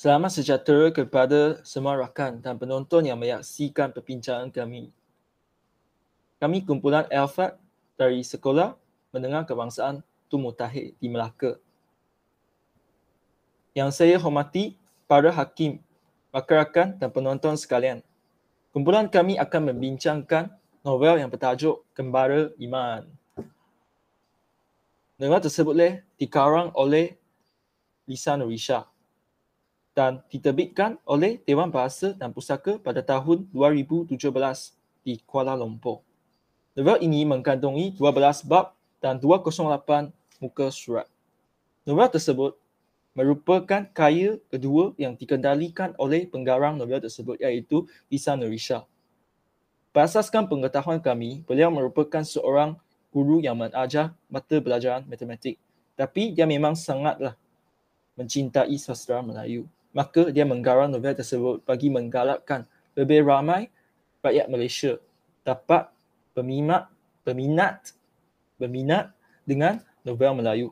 Selamat sejahtera kepada semua rakan dan penonton yang menyaksikan perbincangan kami. Kami kumpulan Alfat dari Sekolah Menengah Kebangsaan Tun Mutahid di Melaka. Yang saya hormati para hakim, rakan-rakan dan penonton sekalian. Kumpulan kami akan membincangkan novel yang bertajuk Kembara Iman. Novel tersebut dikarang oleh Lisa Nurisha dan diterbitkan oleh Dewan Bahasa dan Pustaka pada tahun 2017 di Kuala Lumpur. Novel ini mengandungi 12 bab dan 208 muka surat. Novel tersebut merupakan karya kedua yang dikendalikan oleh penggarang novel tersebut iaitu Lisa Nurisha. Berasaskan pengetahuan kami, beliau merupakan seorang guru yang mengajar mata pelajaran matematik. Tapi dia memang sangatlah mencintai sastra Melayu. Maka dia menggarang novel tersebut bagi menggalakkan lebih ramai rakyat Malaysia dapat berminat dengan novel Melayu.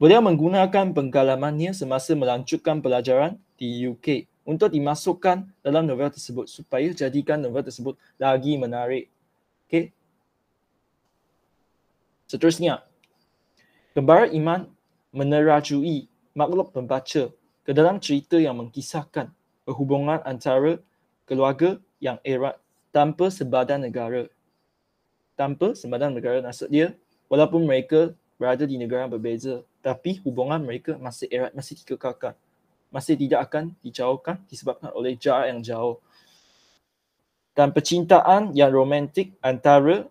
Beliau menggunakan pengalamannya semasa melanjutkan pelajaran di UK untuk dimasukkan dalam novel tersebut supaya jadikan novel tersebut lagi menarik. Okey. Seterusnya, Kembara Iman menerajui makhluk pembaca ke dalam cerita yang mengkisahkan perhubungan antara keluarga yang erat tanpa sebadan negara. Tanpa sebadan negara maksud dia, walaupun mereka berada di negara yang berbeza, tapi hubungan mereka masih erat, masih dikekalkan. Masih tidak akan dijauhkan disebabkan oleh jarak yang jauh. Dan percintaan yang romantik antara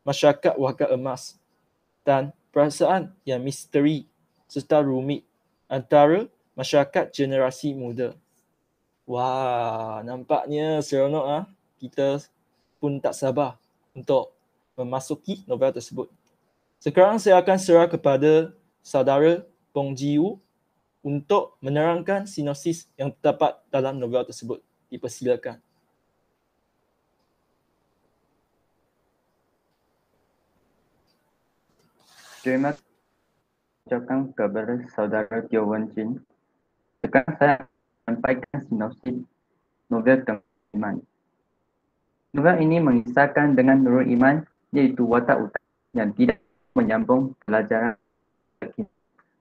masyarakat warga emas dan perasaan yang misteri serta rumit antara masyarakat generasi muda. Wah, nampaknya seronok ah. Kita pun tak sabar untuk memasuki novel tersebut. Sekarang saya akan serah kepada saudara Pong Jiu untuk menerangkan sinopsis yang terdapat dalam novel tersebut. Dipersilakan. Terima kasih ucapkan kepada saudara Teo Wen Chin. Sekarang saya sampaikan sinopsis novel Kembara Iman. Novel ini mengisahkan dengan Nurul Iman iaitu watak utama yang tidak menyambung pelajaran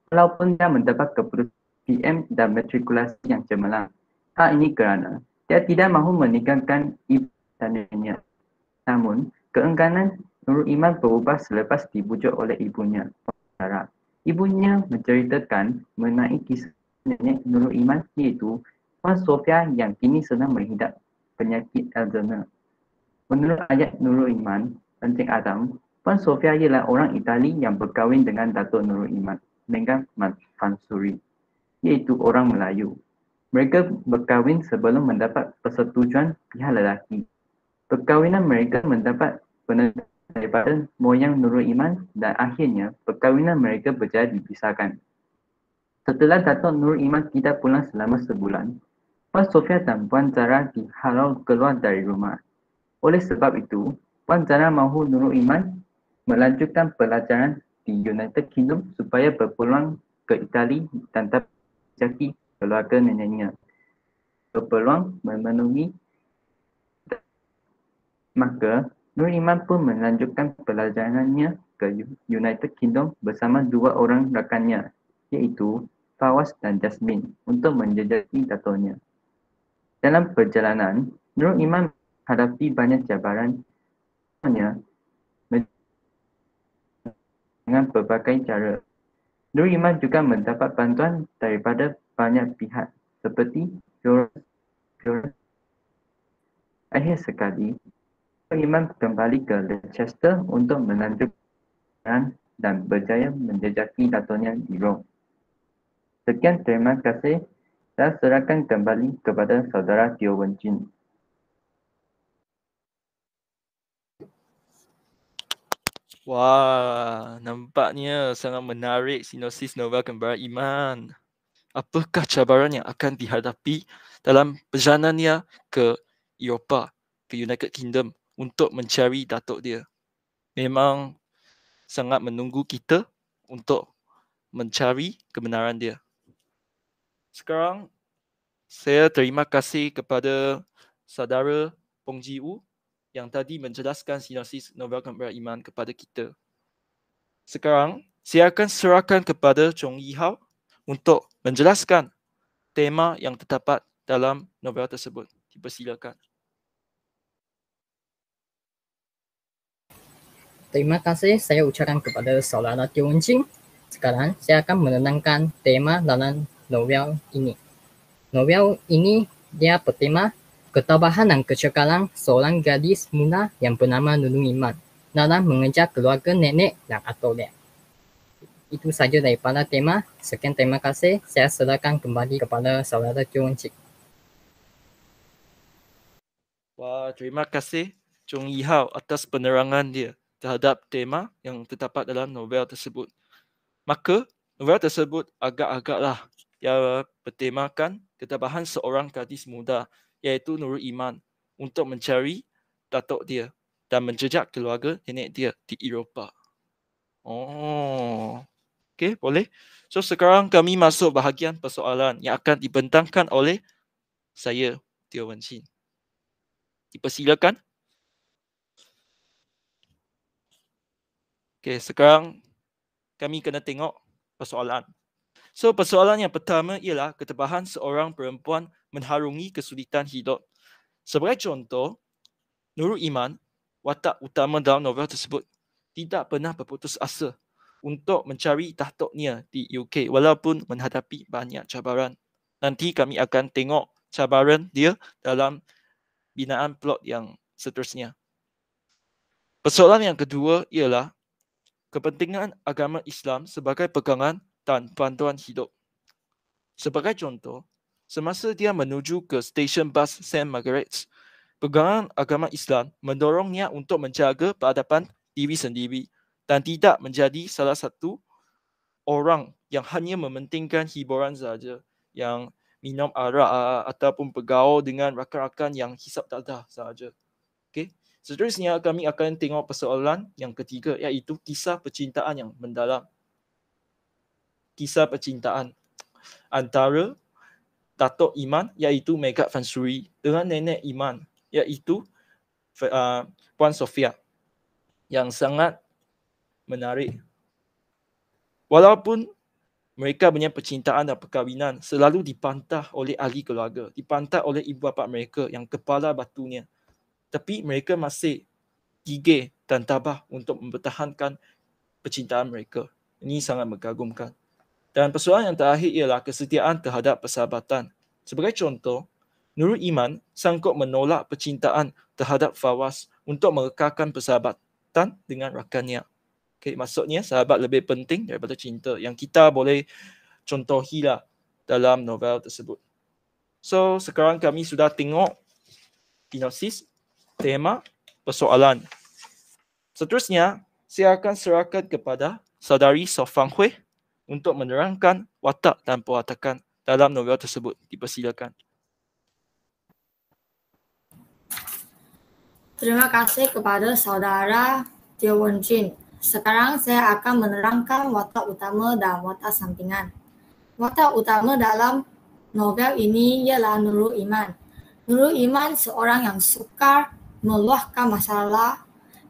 walaupun dia mendapat keputusan PM dan matrikulasi yang cemerlang. Hal ini kerana dia tidak mahu meninggalkan ibu dan neneknya. Namun, keengganan Nurul Iman berubah selepas dibujuk oleh ibunya. Ibunya menceritakan mengenai kisah nenek Nurul Iman iaitu Puan Sofia yang kini sedang menghidap penyakit Alzheimer. Menurut ayat Nurul Iman, Encik Adam, Puan Sofia ialah orang Itali yang berkahwin dengan Datuk Nurul Iman, Megan Mansuri, iaitu orang Melayu. Mereka berkahwin sebelum mendapat persetujuan pihak lelaki. Perkahwinan mereka mendapat penentuan daripada moyang Nurul Iman dan akhirnya perkahwinan mereka berjaya dipisahkan. Setelah Datuk Nurul Iman tidak pulang selama sebulan, Puan Sofia dan Puan Zara dihalau keluar dari rumah. Oleh sebab itu, Puan Zara mahu Nurul Iman melanjutkan pelajaran di United Kingdom supaya berpeluang ke Itali dan dapat menjaki keluarga neneknya. Berpeluang memenuhi. Maka, Nurul Iman pun melanjutkan pelajarannya ke United Kingdom bersama dua orang rakannya, iaitu Fawaz dan Jasmine untuk menjejaki datuknya. Dalam perjalanan, Nurul Iman menghadapi banyak cabaran dengan berbagai cara. Nurul Iman juga mendapat bantuan daripada banyak pihak seperti Florence. Akhir sekali, Nurul Iman kembali ke Leicester untuk melanjutkan dan berjaya menjejaki datuknya di Rome. Sekian, terima kasih. Saya serahkan kembali kepada saudara Teo Wen Chin. Wah, nampaknya sangat menarik sinopsis novel Kembara Iman. Apakah cabaran yang akan dihadapi dalam perjalanannya ke Eropah, ke United Kingdom untuk mencari datuk dia? Memang sangat menunggu kita untuk mencari kebenaran dia. Sekarang Saya terima kasih kepada saudara Pong Ji Woo yang tadi menjelaskan sinopsis novel Gambaran Iman kepada kita. Sekarang, saya akan serahkan kepada Chong Yi Hao untuk menjelaskan tema yang terdapat dalam novel tersebut. Dipersilakan. Terima kasih saya ucapkan kepada saudara Teo Wen Jin. Sekarang saya akan menerangkan tema dalam novel ini. Novel ini dia bertema ketabahan dan kecekalan seorang gadis muda yang bernama Nurul Iman dalam mengejar keluarga nenek dan atolia. Itu saja daripada tema. Sekian terima kasih. Saya serahkan kembali kepada saudara Teo Wen Jin. Wah, terima kasih Chong Yi Hao atas penerangan dia terhadap tema yang terdapat dalam novel tersebut. Maka, novel tersebut agak-agaklah ia bertemakan ketabahan seorang gadis muda iaitu Nurul Iman untuk mencari datuk dia dan menjejak keluarga nenek dia di Eropah. Oh, okey, boleh. So, sekarang kami masuk bahagian persoalan yang akan dibentangkan oleh saya, Teo Wen Jin. Dipersilakan. Okey, sekarang kami kena tengok persoalan. So, persoalan yang pertama ialah ketabahan seorang perempuan mengharungi kesulitan hidup. Sebagai contoh, Nurul Iman, watak utama dalam novel tersebut, tidak pernah berputus asa untuk mencari datuknya di UK walaupun menghadapi banyak cabaran. Nanti kami akan tengok cabaran dia dalam binaan plot yang seterusnya. Persoalan yang kedua ialah kepentingan agama Islam sebagai pegangan dan panduan hidup. Sebagai contoh, semasa dia menuju ke stesen bas St. Margaret's, pegangan agama Islam mendorongnya untuk menjaga peradaban diri sendiri dan tidak menjadi salah satu orang yang hanya mementingkan hiburan saja, yang minum arak ataupun bergaul dengan rakan-rakan yang hisap dadah saja. Okay. Seterusnya, kami akan tengok persoalan yang ketiga iaitu kisah percintaan yang mendalam. Kisah percintaan antara Datuk Iman iaitu Megat Fansuri dengan nenek Iman iaitu Puan Sofia yang sangat menarik. Walaupun mereka punya percintaan dan perkahwinan selalu dipantah oleh ahli keluarga, dipantah oleh ibu bapa mereka yang kepala batunya, tapi mereka masih gigih dan tabah untuk mempertahankan percintaan mereka. Ini sangat mengagumkan. Dan persoalan yang terakhir ialah kesetiaan terhadap persahabatan. Sebagai contoh, Nurul Iman sanggup menolak percintaan terhadap Fawaz untuk mengekalkan persahabatan dengan rakannya. Okay, maksudnya sahabat lebih penting daripada cinta yang kita boleh contohilah dalam novel tersebut. So, sekarang kami sudah tengok sinopsis, tema, persoalan. Seterusnya, saya akan serahkan kepada saudari So Fang Hui untuk menerangkan watak dan perwatakan dalam novel tersebut. Dipersilakan. Terima kasih kepada saudara Teo Wen Jin. Sekarang saya akan menerangkan watak utama dan watak sampingan. Watak utama dalam novel ini ialah Nurul Iman. Nurul Iman seorang yang sukar meluahkan masalah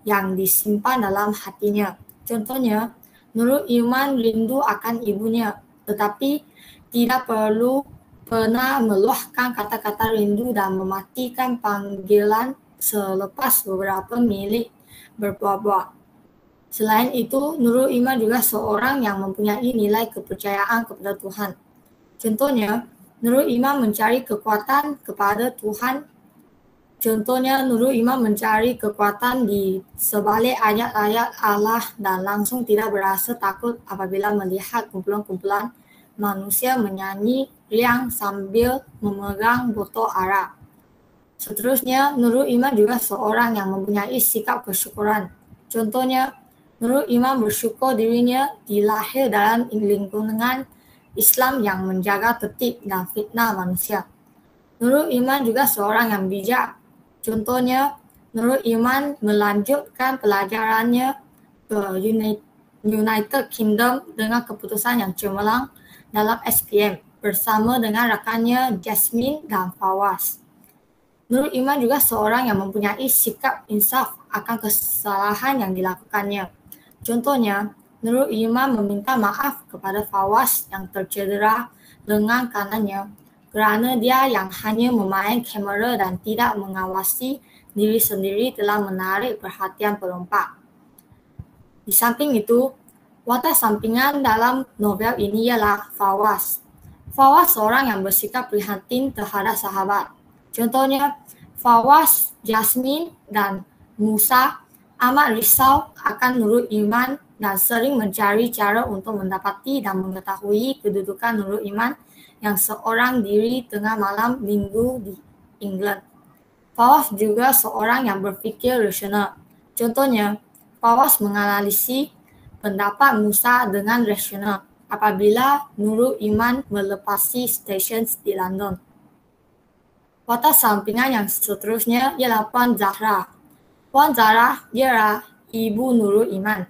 yang disimpan dalam hatinya. Contohnya, Nurul Iman rindu akan ibunya, tetapi tidak perlu pernah meluahkan kata-kata rindu dan mematikan panggilan selepas beberapa minit berbuah-buah. Selain itu, Nurul Iman juga seorang yang mempunyai nilai kepercayaan kepada Tuhan. Contohnya, Nurul Iman mencari kekuatan kepada Tuhan. Contohnya, Nurul Iman mencari kekuatan di sebalik ayat-ayat Allah dan langsung tidak berasa takut apabila melihat kumpulan-kumpulan manusia menyanyi riang sambil memegang botol arak. Seterusnya, Nurul Iman juga seorang yang mempunyai sikap kesyukuran. Contohnya, Nurul Iman bersyukur dirinya dilahir dalam lingkungan Islam yang menjaga tertib dan fitnah manusia. Nurul Iman juga seorang yang bijak. Contohnya, Nurul Iman melanjutkan pelajarannya ke United Kingdom dengan keputusan yang cemerlang dalam SPM. bersama dengan rakannya Jasmine dan Fawaz. Nurul Iman juga seorang yang mempunyai sikap insaf akan kesalahan yang dilakukannya. Contohnya, Nurul Iman meminta maaf kepada Fawaz yang tercedera lengan kanannya kerana dia yang hanya memain kamera dan tidak mengawasi diri sendiri telah menarik perhatian pelompak. Di samping itu, watak sampingan dalam novel ini ialah Fawaz. Fawaz seorang yang bersikap prihatin terhadap sahabat. Contohnya, Fawaz, Jasmine dan Musa amat risau akan Nurul Iman dan sering mencari cara untuk mendapati dan mengetahui kedudukan Nurul Iman yang seorang diri tengah malam minggu di England. Fawaz juga seorang yang berfikir rasional. Contohnya, Fawaz menganalisis pendapat Musa dengan rasional apabila Nurul Iman melepasi stesen di London. Watak sampingan yang seterusnya ialah Puan Zahra. Puan Zahra ialah ibu Nurul Iman.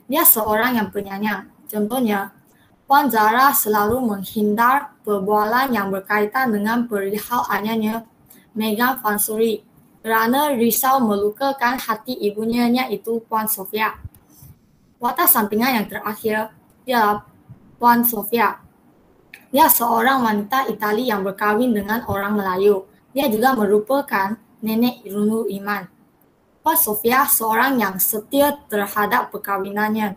Dia seorang yang penyayang. Contohnya, Puan Zahra selalu menghindar perbualan yang berkaitan dengan perihal ayahnya, Megan Fansuri, kerana risau melukakan hati ibunya iaitu Puan Sofia. Watak sampingan yang terakhir ialah Puan Sofia. Dia seorang wanita Itali yang berkahwin dengan orang Melayu. Dia juga merupakan nenek Nurul Iman. Puan Sofia seorang yang setia terhadap perkahwinannya.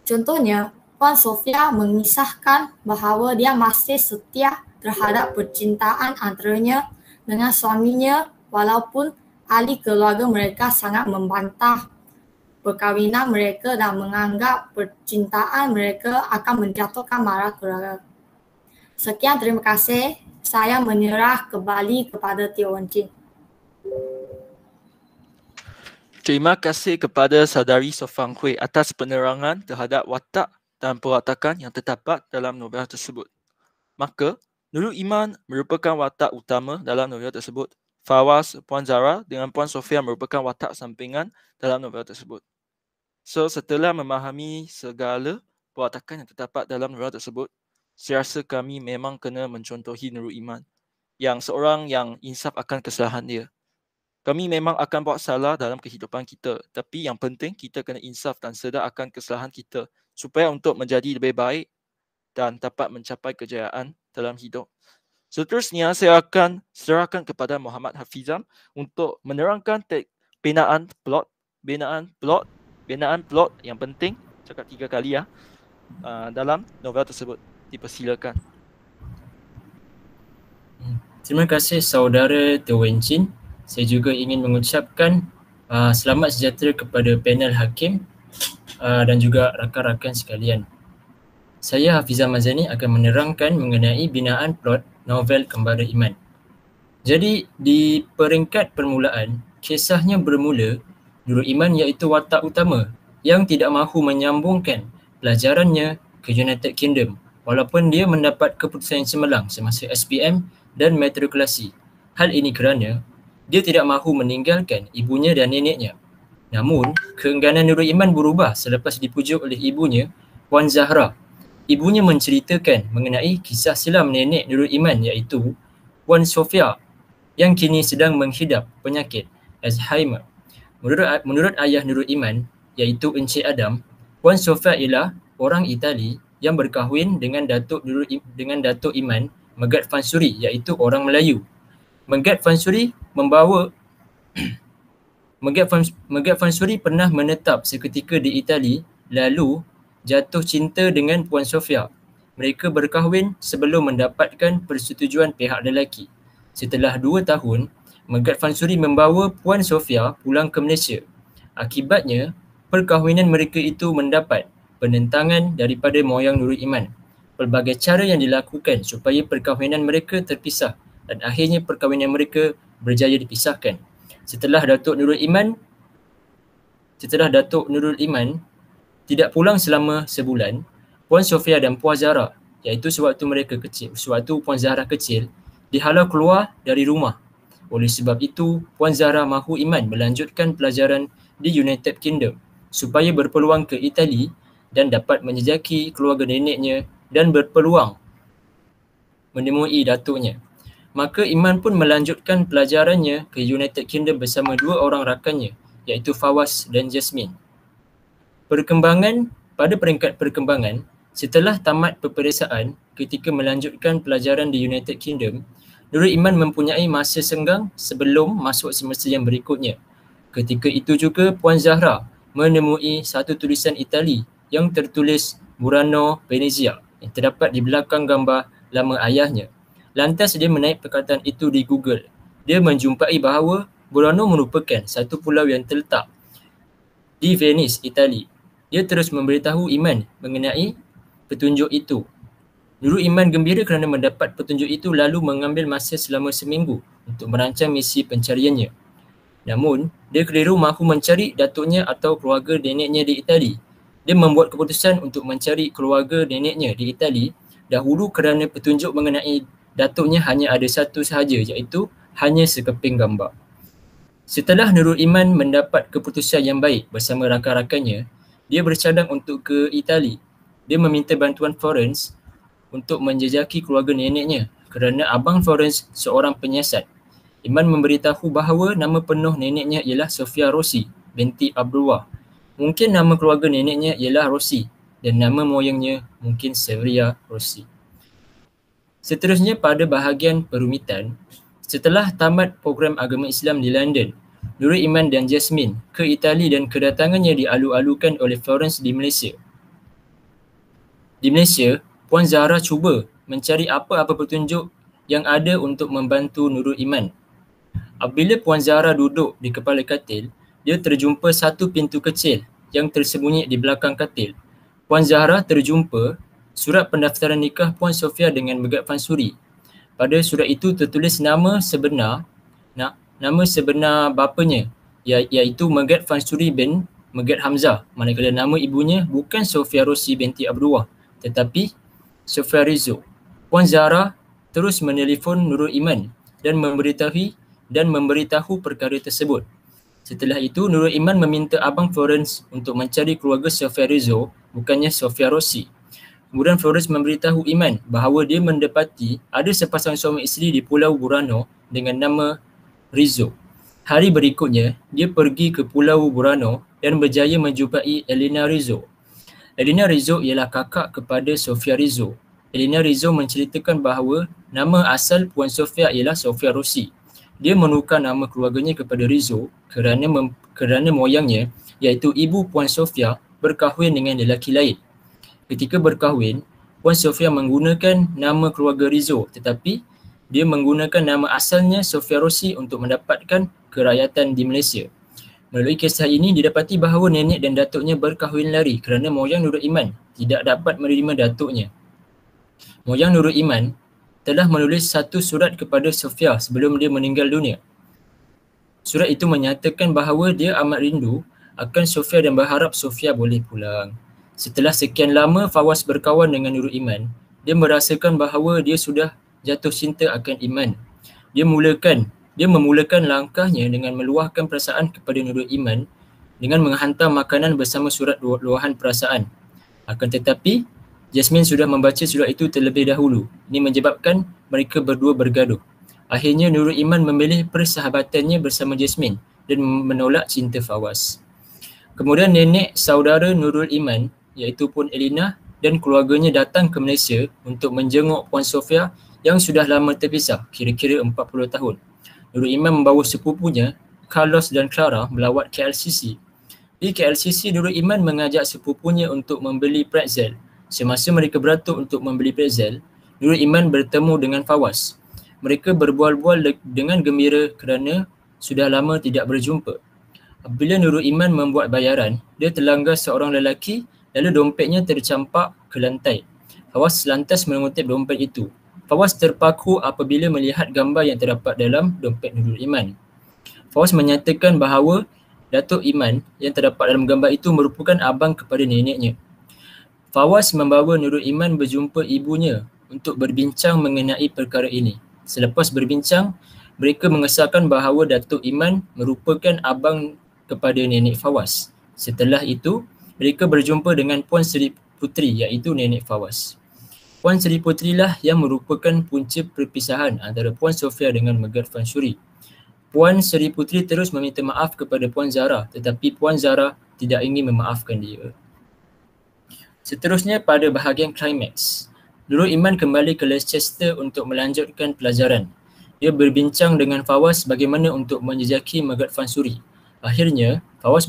Contohnya, Puan Sofia mengisahkan bahawa dia masih setia terhadap percintaan antaranya dengan suaminya walaupun ahli keluarga mereka sangat membantah perkahwinan mereka dan menganggap percintaan mereka akan menjatuhkan mara keluarga. Sekian, terima kasih. Saya menyerah kembali kepada Teo Wen Chin. Terima kasih kepada Saudari Sofang Hui atas penerangan terhadap watak dan perwatakan yang terdapat dalam novel tersebut. Maka, Nurul Iman merupakan watak utama dalam novel tersebut. Fawaz, Puan Zahra dengan Puan Sofia merupakan watak sampingan dalam novel tersebut. So, setelah memahami segala perwatakan yang terdapat dalam novel tersebut, saya rasa kami memang kena mencontohi Nurul Iman yang seorang yang insaf akan kesalahan dia. Kami memang akan buat salah dalam kehidupan kita, tapi yang penting kita kena insaf dan sedar akan kesalahan kita supaya untuk menjadi lebih baik dan dapat mencapai kejayaan dalam hidup. Seterusnya, saya akan serahkan kepada Muhammad Hafizam untuk menerangkan binaan plot yang penting, cakap 3 kali dalam novel tersebut. Dipersilakan. Terima kasih saudara Teo Wen Chin. Saya juga ingin mengucapkan selamat sejahtera kepada panel hakim dan juga rakan-rakan sekalian. Saya Hafizah Mazani akan menerangkan mengenai binaan plot novel Kembara Iman. Jadi di peringkat permulaan, kisahnya bermula Nurul Iman iaitu watak utama yang tidak mahu menyambungkan pelajarannya ke United Kingdom walaupun dia mendapat keputusan yang cemerlang semasa SPM dan matrikulasi. Hal ini kerana dia tidak mahu meninggalkan ibunya dan neneknya. Namun, keengganan Nurul Iman berubah selepas dipujuk oleh ibunya, Puan Zahra. Ibunya menceritakan mengenai kisah silam nenek Nurul Iman iaitu Puan Sofia yang kini sedang menghidap penyakit Alzheimer. Menurut ayah Nurul Iman iaitu Encik Adam, Puan Sofia ialah orang Itali yang berkahwin dengan Datuk Iman Megat Fansuri iaitu orang Melayu. Megat Fansuri Megat Fansuri pernah menetap seketika di Itali lalu jatuh cinta dengan Puan Sofia. Mereka berkahwin sebelum mendapatkan persetujuan pihak lelaki. Setelah 2 tahun, Megat Fansuri membawa Puan Sofia pulang ke Malaysia. Akibatnya, perkahwinan mereka itu mendapat penentangan daripada moyang Nurul Iman. Pelbagai cara yang dilakukan supaya perkahwinan mereka terpisah dan akhirnya perkahwinan mereka berjaya dipisahkan. Setelah Datuk Nurul Iman tidak pulang selama sebulan, Puan Sofia dan Puan Zahra, iaitu sewaktu Puan Zahra kecil, dihalau keluar dari rumah. Oleh sebab itu, Puan Zahra mahu Iman melanjutkan pelajaran di United Kingdom supaya berpeluang ke Itali dan dapat menjejaki keluarga neneknya dan berpeluang menemui datuknya. Maka Iman pun melanjutkan pelajarannya ke United Kingdom bersama dua orang rakannya, iaitu Fawaz dan Jasmine. Pada peringkat perkembangan, setelah tamat peperiksaan ketika melanjutkan pelajaran di United Kingdom, Nurul Iman mempunyai masa senggang sebelum masuk semester yang berikutnya. Ketika itu juga Puan Zahra menemui satu tulisan Itali yang tertulis Burano Venezia yang terdapat di belakang gambar lama ayahnya. Lantas dia menaik perkataan itu di Google. Dia menjumpai bahawa Burano merupakan satu pulau yang terletak di Venice, Itali. Dia terus memberitahu Iman mengenai petunjuk itu. Nurul Iman gembira kerana mendapat petunjuk itu lalu mengambil masa selama seminggu untuk merancang misi pencariannya. Namun, dia keliru mahu mencari datuknya atau keluarga neneknya di Itali. Dia membuat keputusan untuk mencari keluarga neneknya di Itali dahulu kerana petunjuk mengenai datuknya hanya ada satu sahaja, iaitu hanya sekeping gambar. Setelah Nurul Iman mendapat keputusan yang baik bersama rakan-rakannya, dia bercadang untuk ke Itali. Dia meminta bantuan Florence untuk menjejaki keluarga neneknya kerana abang Florence seorang penyiasat. Iman memberitahu bahawa nama penuh neneknya ialah Sofia Rossi binti Abdullah. Mungkin nama keluarga neneknya ialah Rossi dan nama moyangnya mungkin Severia Rossi. Seterusnya pada bahagian perumitan, setelah tamat program agama Islam di London, Nurul Iman dan Jasmine ke Itali dan kedatangannya dialu-alukan oleh Florence di Malaysia. Di Malaysia, Puan Zahra cuba mencari apa-apa petunjuk yang ada untuk membantu Nurul Iman. Apabila Puan Zahra duduk di kepala katil, dia terjumpa satu pintu kecil yang tersembunyi di belakang katil. Puan Zahra terjumpa surat pendaftaran nikah Puan Sofia dengan Megat Fansuri. Pada surat itu tertulis nama sebenar bapanya, iaitu Megat Fansuri bin Megat Hamzah, manakala nama ibunya bukan Sofia Rossi binti Abdullah tetapi Sofia Rizzo. Puan Zahra terus menelefon Nurul Iman dan memberitahu perkara tersebut. Setelah itu, Nurul Iman meminta abang Florence untuk mencari keluarga Sofia Rizzo, bukannya Sofia Rossi. Kemudian Florence memberitahu Iman bahawa dia mendapati ada sepasang suami isteri di Pulau Burano dengan nama Rizzo. Hari berikutnya, dia pergi ke Pulau Burano dan berjaya menjumpai Elena Rizzo. Elena Rizzo ialah kakak kepada Sofia Rizzo. Elena Rizzo menceritakan bahawa nama asal Puan Sofia ialah Sofia Rossi. Dia menukar nama keluarganya kepada Rizzo kerana moyangnya, iaitu ibu Puan Sofia, berkahwin dengan lelaki lain. Ketika berkahwin, Puan Sofia menggunakan nama keluarga Rizzo tetapi dia menggunakan nama asalnya Sofia Rossi untuk mendapatkan kerakyatan di Malaysia. Melalui kisah ini didapati bahawa nenek dan datuknya berkahwin lari kerana moyang Nurul Iman tidak dapat menerima datuknya. Moyang Nurul Iman telah menulis satu surat kepada Sofia sebelum dia meninggal dunia. Surat itu menyatakan bahawa dia amat rindu akan Sofia dan berharap Sofia boleh pulang. Setelah sekian lama Fawaz berkawan dengan Nurul Iman, dia merasakan bahawa dia sudah jatuh cinta akan Iman. Dia memulakan langkahnya dengan meluahkan perasaan kepada Nurul Iman dengan menghantar makanan bersama surat luahan perasaan. Akan tetapi, Jasmine sudah membaca surat itu terlebih dahulu. Ini menyebabkan mereka berdua bergaduh. Akhirnya Nurul Iman memilih persahabatannya bersama Jasmine dan menolak cinta Fawaz. Kemudian nenek saudara Nurul Iman, iaitu Puan Elena dan keluarganya datang ke Malaysia untuk menjenguk Puan Sofia yang sudah lama terpisah, kira-kira 40 tahun. Nurul Iman membawa sepupunya, Carlos dan Clara, melawat KLCC. Di KLCC, Nurul Iman mengajak sepupunya untuk membeli pretzel. Semasa mereka beratur untuk membeli pretzel, Nurul Iman bertemu dengan Fawaz. Mereka berbual-bual dengan gembira kerana sudah lama tidak berjumpa. Apabila Nurul Iman membuat bayaran, dia terlanggar seorang lelaki lalu dompetnya tercampak ke lantai. Fawaz lantas mengutip dompet itu. Fawaz terpaku apabila melihat gambar yang terdapat dalam dompet Nurul Iman. Fawaz menyatakan bahawa Datuk Iman yang terdapat dalam gambar itu merupakan abang kepada neneknya. Fawaz membawa Nurul Iman berjumpa ibunya untuk berbincang mengenai perkara ini. Selepas berbincang, mereka mengesahkan bahawa Datuk Iman merupakan abang kepada nenek Fawaz. Setelah itu, mereka berjumpa dengan Puan Seri Puteri iaitu nenek Fawaz. Puan Seri Puteri lah yang merupakan punca perpisahan antara Puan Sofia dengan Megat Fansuri. Puan Seri Puteri terus meminta maaf kepada Puan Zara, tetapi Puan Zara tidak ingin memaafkan dia. Seterusnya pada bahagian klimaks, Nurul Iman kembali ke Leicester untuk melanjutkan pelajaran. Dia berbincang dengan Fawaz bagaimana untuk menjejaki Megat Fansuri. Akhirnya, Fawaz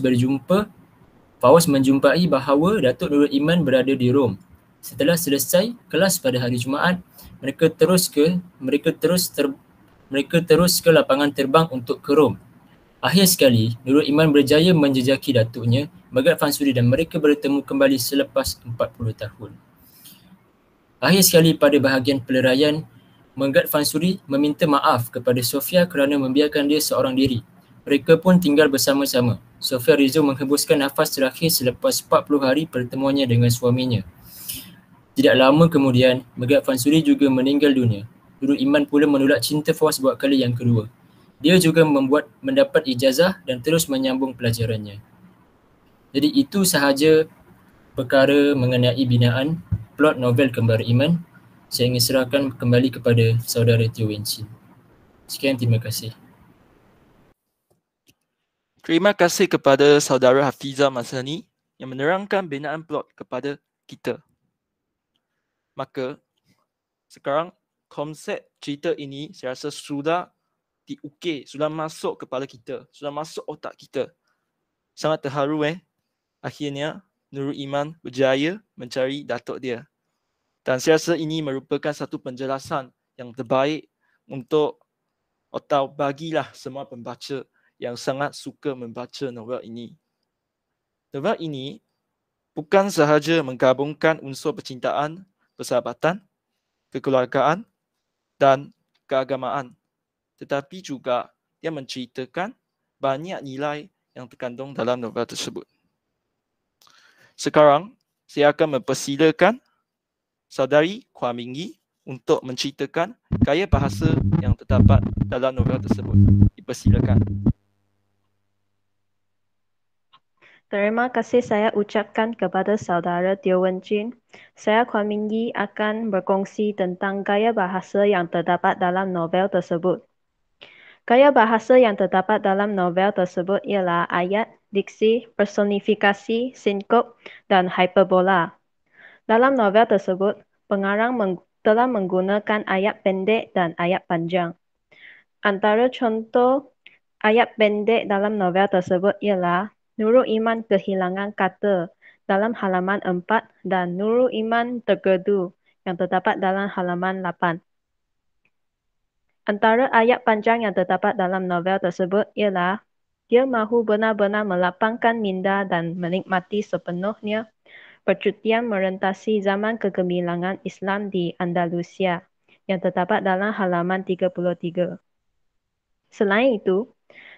menjumpai bahawa Datuk Nurul Iman berada di Rom. Setelah selesai kelas pada hari Jumaat, mereka terus ke lapangan terbang untuk ke Rom. Akhir sekali, Nurul Iman berjaya menjejaki datuknya, Megat Fansuri, dan mereka bertemu kembali selepas 40 tahun. Akhir sekali pada bahagian peleraian, Megat Fansuri meminta maaf kepada Sofia kerana membiarkan dia seorang diri. Mereka pun tinggal bersama-sama. Sofia Rizzo menghembuskan nafas terakhir selepas 40 hari pertemuannya dengan suaminya. Tidak lama kemudian, Megat Fansuri juga meninggal dunia. Nurul Iman pula menolak cinta Fawaz buat kali yang kedua. Dia juga mendapat ijazah dan terus menyambung pelajarannya. Jadi itu sahaja perkara mengenai binaan plot novel Kembar Iman. Saya ingin serahkan kembali kepada saudara Teo Wen Chin. Sekian, terima kasih. Terima kasih kepada saudara Hafizah Masani yang menerangkan binaan plot kepada kita. Maka sekarang konsep cerita ini saya rasa sudah diukir, sudah masuk kepala kita, sudah masuk otak kita. Sangat terharu akhirnya Nurul Iman berjaya mencari datuk dia. Dan saya rasa ini merupakan satu penjelasan yang terbaik untuk atau bagilah semua pembaca yang sangat suka membaca novel ini. Novel ini bukan sahaja menggabungkan unsur percintaan, persahabatan, kekeluargaan dan keagamaan, tetapi juga dia menceritakan banyak nilai yang terkandung dalam novel tersebut. Sekarang, saya akan mempersilakan saudari Kuan Mingyi untuk menceritakan gaya bahasa yang terdapat dalam novel tersebut. Dipersilakan. Terima kasih saya ucapkan kepada saudara Teo Wen Chin. Saya Kuan Mingyi akan berkongsi tentang gaya bahasa yang terdapat dalam novel tersebut. Gaya bahasa yang terdapat dalam novel tersebut ialah ayat, diksi, personifikasi, sinkop dan hyperbola. Dalam novel tersebut, pengarang telah menggunakan ayat pendek dan ayat panjang. Antara contoh ayat pendek dalam novel tersebut ialah Nurul Iman kehilangan kata dalam halaman 4 dan Nurul Iman tergedu yang terdapat dalam halaman 8. Antara ayat panjang yang terdapat dalam novel tersebut ialah dia mahu benar-benar melapangkan minda dan menikmati sepenuhnya percutian merentasi zaman kegemilangan Islam di Andalusia yang terdapat dalam halaman 33. Selain itu,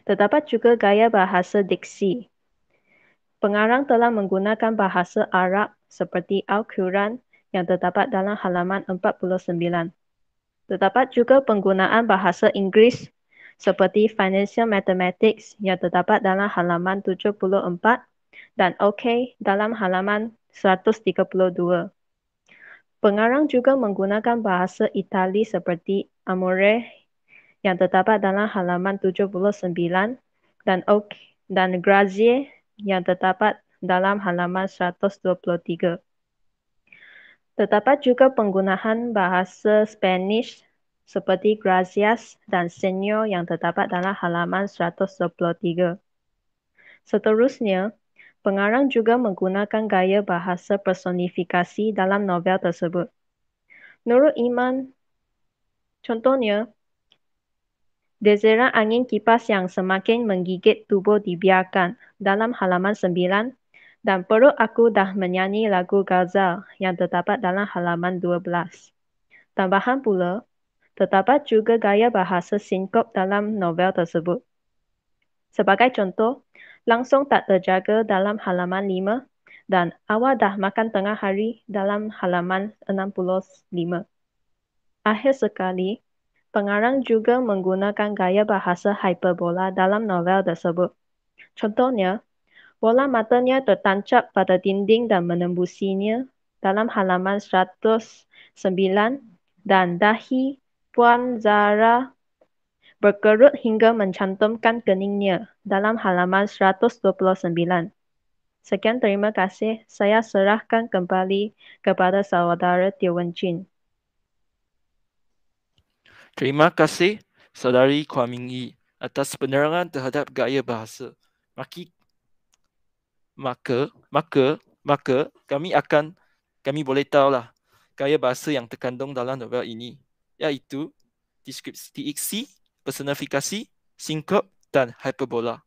terdapat juga gaya bahasa diksi. Pengarang telah menggunakan bahasa Arab seperti Al-Quran yang terdapat dalam halaman 49. Terdapat juga penggunaan bahasa Inggeris seperti Financial Mathematics yang terdapat dalam halaman 74 dan OK dalam halaman 132. Pengarang juga menggunakan bahasa Itali seperti Amore yang terdapat dalam halaman 79 dan OK dan Grazie yang terdapat dalam halaman 123. Terdapat juga penggunaan bahasa Spanish seperti gracias dan señor yang terdapat dalam halaman 123. Seterusnya, pengarang juga menggunakan gaya bahasa personifikasi dalam novel tersebut. Nurul Iman, contohnya, dezeran angin kipas yang semakin menggigit tubuh dibiarkan dalam halaman 9 dan perut aku dah menyanyi lagu Ghazal yang terdapat dalam halaman 12. Tambahan pula, terdapat juga gaya bahasa sinkop dalam novel tersebut. Sebagai contoh, langsung tak terjaga dalam halaman 5 dan awak dah makan tengah hari dalam halaman 65. Akhir sekali, pengarang juga menggunakan gaya bahasa hyperbola dalam novel tersebut. Contohnya, bola matanya tertancap pada dinding dan menembusinya dalam halaman 100 dan dahi Puan Zahra berkerut hingga mencantumkan keningnya dalam halaman 129. Sekian, terima kasih. Saya serahkan kembali kepada saudara Teo Wen Chin. Terima kasih Saudari Kuan Ming Yi atas penerangan terhadap gaya bahasa. Maka kami boleh tahulah gaya bahasa yang terkandung dalam novel ini, iaitu deskripsi diksi, personifikasi, sinkop dan hyperbola.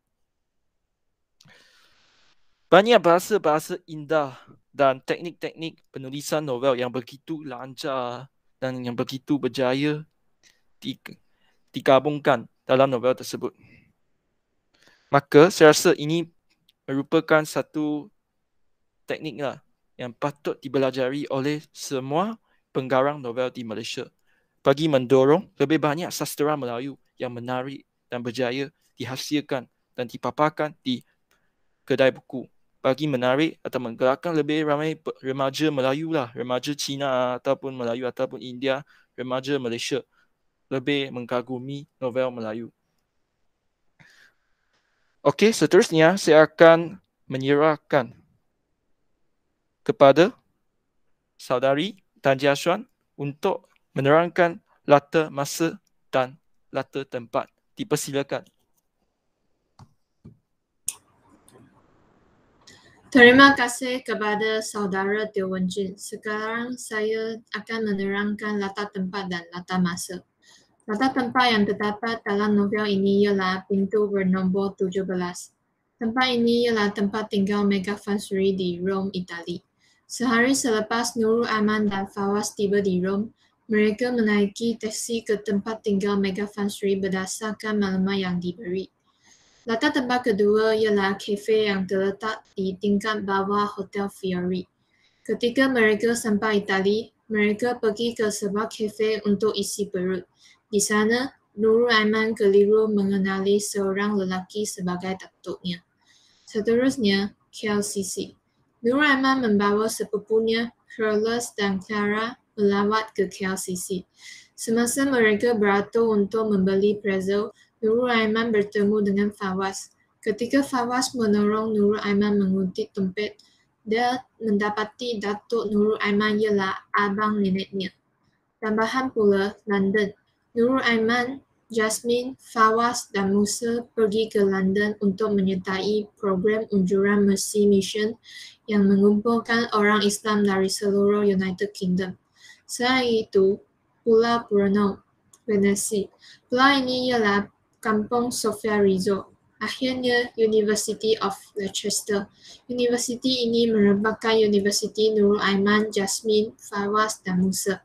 Banyak bahasa-bahasa indah dan teknik-teknik penulisan novel yang begitu lancar dan yang begitu berjaya digabungkan dalam novel tersebut. Maka saya rasa ini merupakan satu teknik yang patut dibelajari oleh semua penggarang novel di Malaysia bagi mendorong lebih banyak sastera Melayu yang menarik dan berjaya dihasilkan dan dipaparkan di kedai buku, bagi menarik atau menggerakkan lebih ramai remaja Melayu remaja Cina ataupun Melayu ataupun India, remaja Malaysia lebih mengagumi novel Melayu. Okey, seterusnya saya akan menyerahkan kepada Saudari Tan Jia Xuan untuk menerangkan latar masa dan latar tempat. Dipersilakan. Terima kasih kepada saudara Teo Wen Chin. Sekarang saya akan menerangkan latar tempat dan latar masa. Latar tempat yang terdapat dalam novel ini ialah pintu bernombor 17. Tempat ini ialah tempat tinggal Mega Fansuri di Rom, Itali. Sehari selepas Nurul Aiman dan Fawaz tiba di Rom, mereka menaiki teksi ke tempat tinggal Mega Fansuri berdasarkan maklumat yang diberi. Latar tempat kedua ialah kafe yang terletak di tingkat bawah Hotel Fiori. Ketika mereka sampai Itali, mereka pergi ke sebuah kafe untuk isi perut. Di sana, Nurul Aiman keliru mengenali seorang lelaki sebagai datuknya. Seterusnya, KLCC. Nurul Aiman membawa sepupunya, Carlos dan Clara, melawat ke KLCC. Semasa mereka beratur untuk membeli pretzel, Nurul Aiman bertemu dengan Fawaz. Ketika Fawaz menolong Nurul Aiman menguntit dompet, dia mendapati Datuk Nurul Aiman ialah abang neneknya. Tambahan pula, London. Nurul Aiman, Jasmine, Fawaz dan Musa pergi ke London untuk menyertai program unjuran Mercy Mission yang mengumpulkan orang Islam dari seluruh United Kingdom. Selain itu, Pulau Bruno, Venesi. Pulau ini ialah kampung Sofia Rizzo. Akhirnya, University of Leicester. Universiti ini merupakan Universiti Nurul Aiman, Jasmine, Fawaz dan Musa.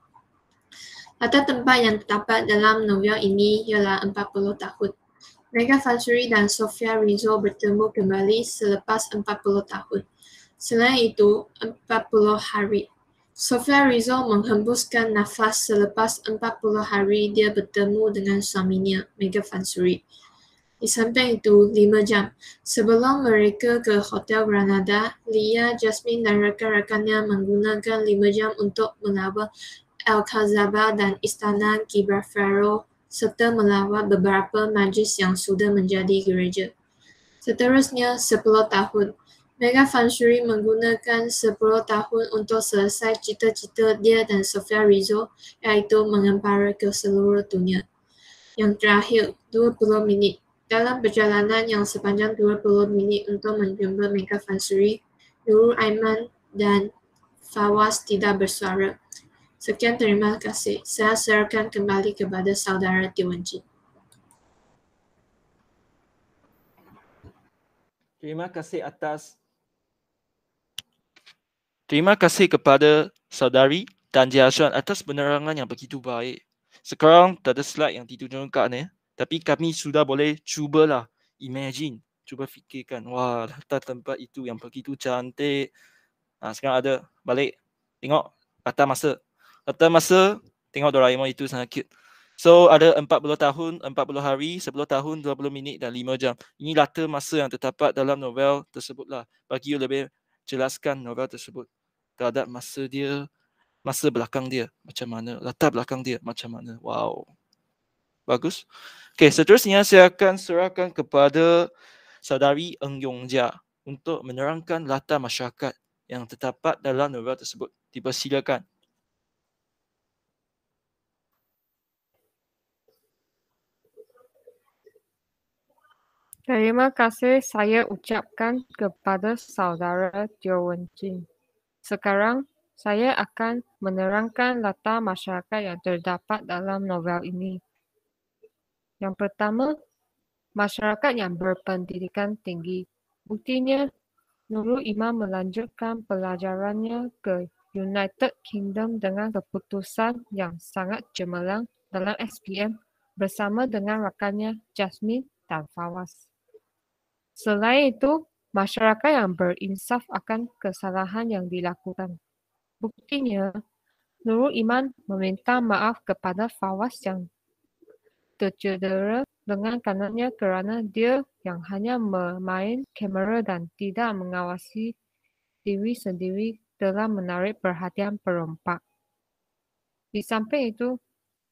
Latar tempat yang terdapat dalam novel ini ialah 40 tahun. Mega Fansuri dan Sofia Rizzo bertemu kembali selepas 40 tahun. Selain itu, 40 hari. Sofia Rizzo menghembuskan nafas selepas 40 hari dia bertemu dengan suaminya, Mega Fansuri. Di samping itu, 5 jam. Sebelum mereka ke Hotel Granada, Lia, Jasmine dan rakan-rakannya menggunakan 5 jam untuk melawat Alcazaba dan Istana Gibraltar serta melawat beberapa majlis yang sudah menjadi gereja. Seterusnya, 10 tahun. Mega Fansuri menggunakan 10 tahun untuk selesai cita-cita dia dan Sofia Rizzo, iaitu mengempara ke seluruh dunia. Yang terakhir, 20 minit. Dalam perjalanan yang sepanjang 20 minit untuk menjumpa Mega Fansuri, Nurul Aiman dan Fawaz tidak bersuara. Sekian, terima kasih. Saya serahkan kembali kepada saudara Teo Wen Chin. Terima kasih kepada saudari Tan Jia Xuan atas penerangan yang begitu baik. Sekarang tak ada slide yang ditunjukkan tapi kami sudah boleh cubalah imagine, cuba fikirkan, wah, latar tempat itu yang begitu cantik. Sekarang ada balik tengok latar masa. Latar masa, tengok Doraemon itu sangat cute. So ada 40 tahun, 40 hari, 10 tahun, 20 minit dan 5 jam. Ini latar masa yang terdapat dalam novel tersebutlah. Bagi lebih jelaskan novel tersebut terhadap masa dia masa belakang dia macam mana, latar belakang dia macam mana. Wow. Bagus. Okey, seterusnya saya akan serahkan kepada saudari Eng Yong Jia untuk menerangkan latar masyarakat yang terdapat dalam novel tersebut. Dipersilakan. Terima kasih saya ucapkan kepada saudara Teo Wen Jin. Sekarang saya akan menerangkan latar masyarakat yang terdapat dalam novel ini. Yang pertama, masyarakat yang berpendidikan tinggi. Buktinya, Nurul Iman melanjutkan pelajarannya ke United Kingdom dengan keputusan yang sangat cemerlang dalam SPM bersama dengan rakannya Jasmine dan Fawaz. Selain itu, masyarakat yang berinsaf akan kesalahan yang dilakukan. Buktinya, Nurul Iman meminta maaf kepada Fawaz yang tercedera dengan kanannya kerana dia yang hanya memain kamera dan tidak mengawasi diri sendiri telah menarik perhatian perompak. Di samping itu,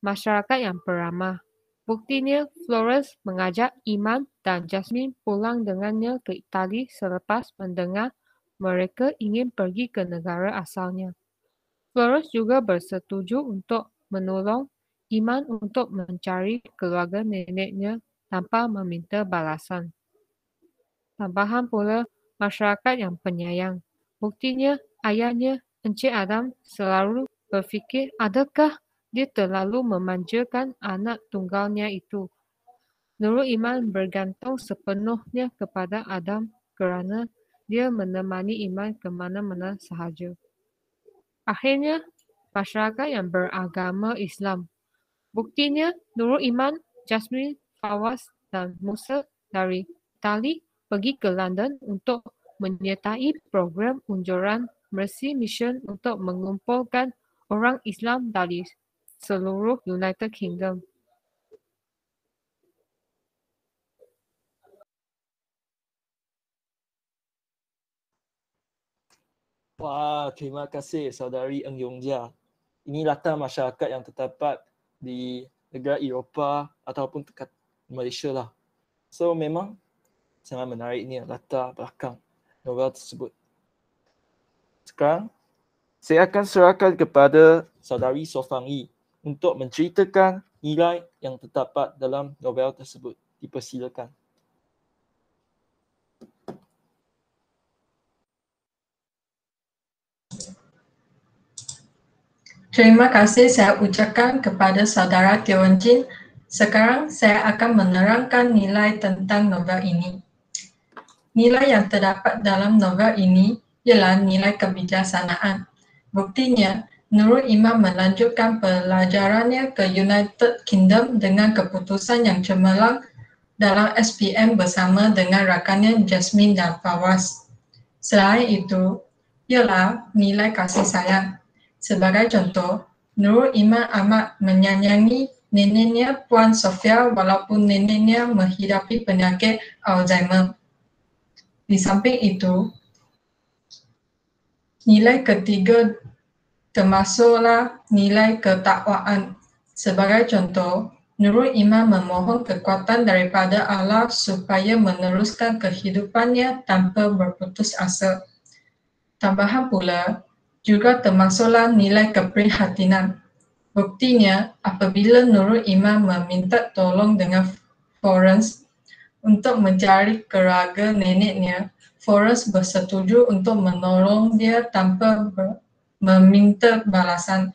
masyarakat yang beramah. Buktinya, Florence mengajak Iman dan Jasmine pulang dengannya ke Itali selepas mendengar mereka ingin pergi ke negara asalnya. Florence juga bersetuju untuk menolong Iman untuk mencari keluarga neneknya tanpa meminta balasan. Tambahan pula masyarakat yang penyayang. Buktinya, ayahnya, Encik Adam, selalu berfikir adakah dia terlalu memanjakan anak tunggalnya itu. Nurul Iman bergantung sepenuhnya kepada Adam kerana dia menemani Iman ke mana-mana sahaja. Akhirnya, masyarakat yang beragama Islam. Buktinya, Nurul Iman, Jasmine, Fawaz dan Musa dari Itali pergi ke London untuk menyertai program unjuran Mercy Mission untuk mengumpulkan orang Islam dari seluruh United Kingdom. Wah, terima kasih saudari Eng Yong Jia. Ini latar masyarakat yang terdapat di negara Eropah ataupun dekat Malaysia lah. So memang sangat menarik ni latar belakang novel tersebut. Sekarang saya akan serahkan kepada saudari Sofang Yi untuk menceritakan nilai yang terdapat dalam novel tersebut. Dipersilakan. Terima kasih saya ucapkan kepada saudara Teo Wen Jin. Sekarang saya akan menerangkan nilai tentang novel ini. Nilai yang terdapat dalam novel ini ialah nilai kebijaksanaan. Buktinya, Nurul Iman melanjutkan pelajarannya ke United Kingdom dengan keputusan yang cemerlang dalam SPM bersama dengan rakannya Jasmine dan Fawaz. Selain itu, ialah nilai kasih sayang. Sebagai contoh, Nurul Iman amat menyayangi neneknya Puan Sofia walaupun neneknya menghidapi penyakit Alzheimer. Di samping itu, nilai ketiga termasuklah nilai ketakwaan. Sebagai contoh, Nurul Iman memohon kekuatan daripada Allah supaya meneruskan kehidupannya tanpa berputus asa. Tambahan pula, juga termasuklah nilai keprihatinan. Buktinya, apabila Nurul Iman meminta tolong dengan Florence untuk mencari keluarga neneknya, Florence bersetuju untuk menolong dia tanpa meminta balasan.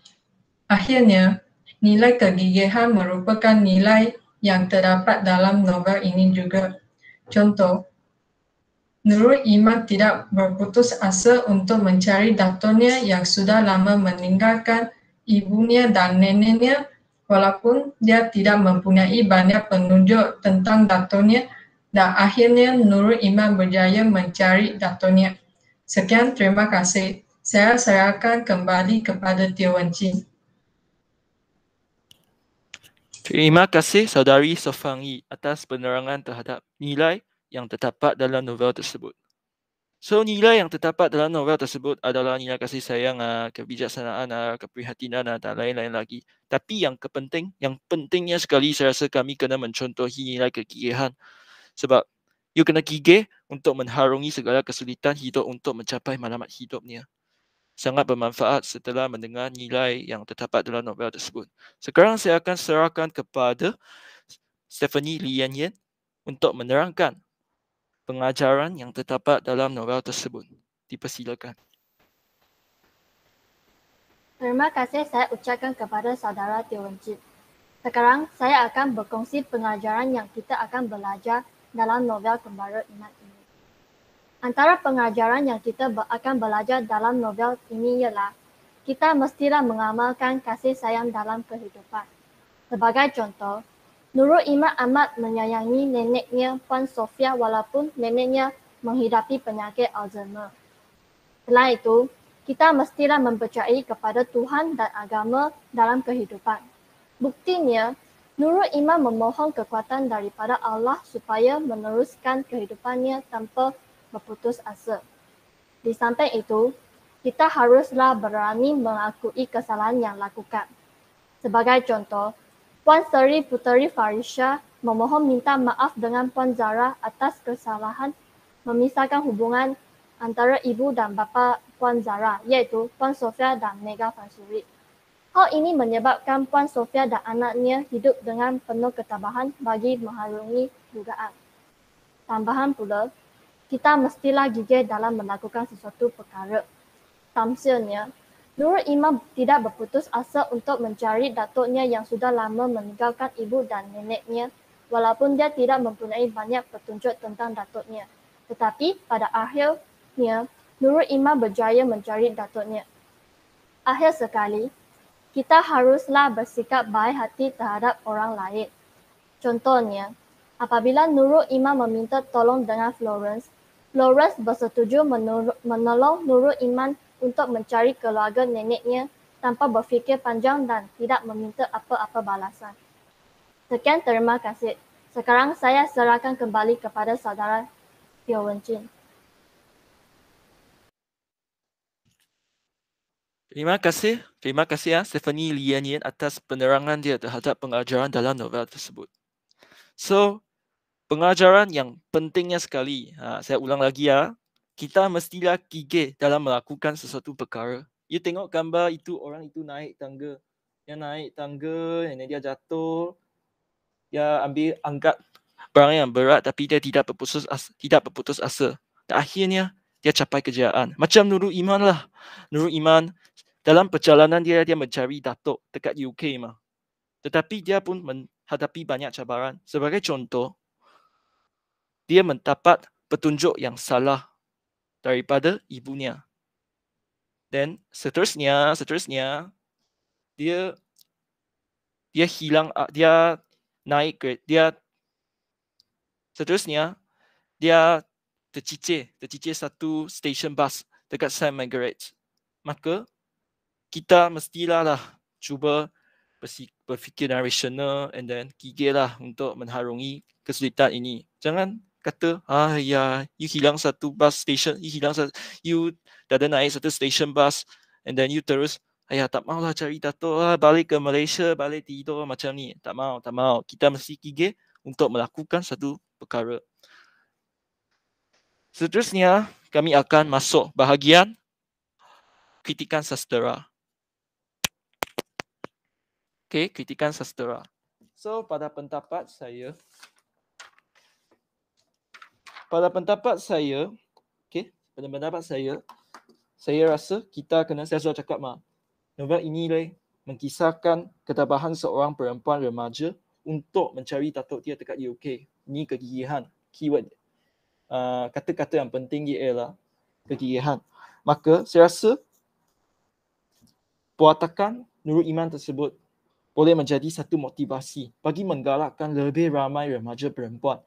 Akhirnya, nilai kegigihan merupakan nilai yang terdapat dalam novel ini juga. Contoh, Nurul Iman tidak berputus asa untuk mencari datuknya yang sudah lama meninggalkan ibunya dan neneknya, walaupun dia tidak mempunyai banyak penunjuk tentang datuknya, dan akhirnya Nurul Iman berjaya mencari datuknya. Sekian, terima kasih. Saya serahkan kembali kepada Teo Wen Jin. Terima kasih saudari Sofang Yi atas penerangan terhadap nilai yang terdapat dalam novel tersebut. So nilai yang terdapat dalam novel tersebut adalah nilai kasih sayang, kebijaksanaan, keprihatinan dan lain-lain lagi. Tapi yang pentingnya sekali saya rasa kami kena mencontohi nilai kegigihan. Sebab you kena gigih untuk mengharungi segala kesulitan hidup untuk mencapai matlamat hidupnya. Sangat bermanfaat setelah mendengar nilai yang terdapat dalam novel tersebut. Sekarang saya akan serahkan kepada Stephanie Lian Yen untuk menerangkan pengajaran yang terdapat dalam novel tersebut. Dipersilakan. Terima kasih saya ucapkan kepada saudara Teo Wen Chin. Sekarang saya akan berkongsi pengajaran yang kita akan belajar dalam novel Kembara Iman ini. Antara pengajaran yang kita akan belajar dalam novel ini ialah kita mestilah mengamalkan kasih sayang dalam kehidupan. Sebagai contoh, Nurul Iman amat menyayangi neneknya Puan Sofia walaupun neneknya menghidapi penyakit Alzheimer. Selain itu, kita mestilah mempercayai kepada Tuhan dan agama dalam kehidupan. Buktinya, Nurul Iman memohon kekuatan daripada Allah supaya meneruskan kehidupannya tanpa berputus asa. Di samping itu, kita haruslah berani mengakui kesalahan yang lakukan. Sebagai contoh, Puan Seri Puteri Farisha memohon minta maaf dengan Puan Zara atas kesalahan memisahkan hubungan antara ibu dan bapa Puan Zara, iaitu Puan Sofia dan Mega Fansuri. Hal ini menyebabkan Puan Sofia dan anaknya hidup dengan penuh ketabahan bagi mengharungi dugaan. Tambahan pula, kita mestilah gigih dalam melakukan sesuatu perkara. Tamsilnya, Nurul Iman tidak berputus asa untuk mencari datuknya yang sudah lama meninggalkan ibu dan neneknya, walaupun dia tidak mempunyai banyak petunjuk tentang datuknya. Tetapi pada akhirnya, Nurul Iman berjaya mencari datuknya. Akhir sekali, kita haruslah bersikap baik hati terhadap orang lain. Contohnya, apabila Nurul Iman meminta tolong dengan Florence bersetuju menolong Nurul Iman untuk mencari keluarga neneknya tanpa berfikir panjang dan tidak meminta apa-apa balasan. Sekian, terima kasih. Sekarang saya serahkan kembali kepada saudara Teo Wen Chin. Terima kasih Stephanie Lian Yen atas penerangan dia terhadap pengajaran dalam novel tersebut. So, pengajaran yang pentingnya sekali, saya ulang lagi kita mestilah gigih dalam melakukan sesuatu perkara. You tengok gambar itu, orang itu naik tangga. Yang dia jatuh, dia ambil angkat barang yang berat tapi dia tidak berputus asa. Dan akhirnya, dia capai kejayaan. Macam Nurul Iman lah. Nurul Iman, dalam perjalanan dia mencari datuk dekat UK mah. Tetapi dia pun menghadapi banyak cabaran. Sebagai contoh, dia mendapat petunjuk yang salah daripada ibunya. Dan seterusnya dia hilang, dia naik grade, dia tercicir satu stesen bas dekat St. Margaret. Maka kita mestilah cuba berfikir dan rasional and then gigih untuk mengharungi kesulitan ini. Jangan kata, you hilang satu bus station, you dah ada naik satu station bus and then you terus, tak maulah cari datuk, balik ke Malaysia, balik tidur macam ni. Tak mau. Kita mesti gigih untuk melakukan satu perkara. Seterusnya, kami akan masuk bahagian kritikan sastera. Okay, kritikan sastera. So, pada pendapat saya, saya rasa kita kena, saya sudah cakap novel ini mengisahkan ketabahan seorang perempuan remaja untuk mencari datuk dia dekat UK. Ini kegigihan, keyword. Kata-kata yang penting ialah kegigihan. Maka saya rasa perwatakan Nurul Iman tersebut boleh menjadi satu motivasi bagi menggalakkan lebih ramai remaja perempuan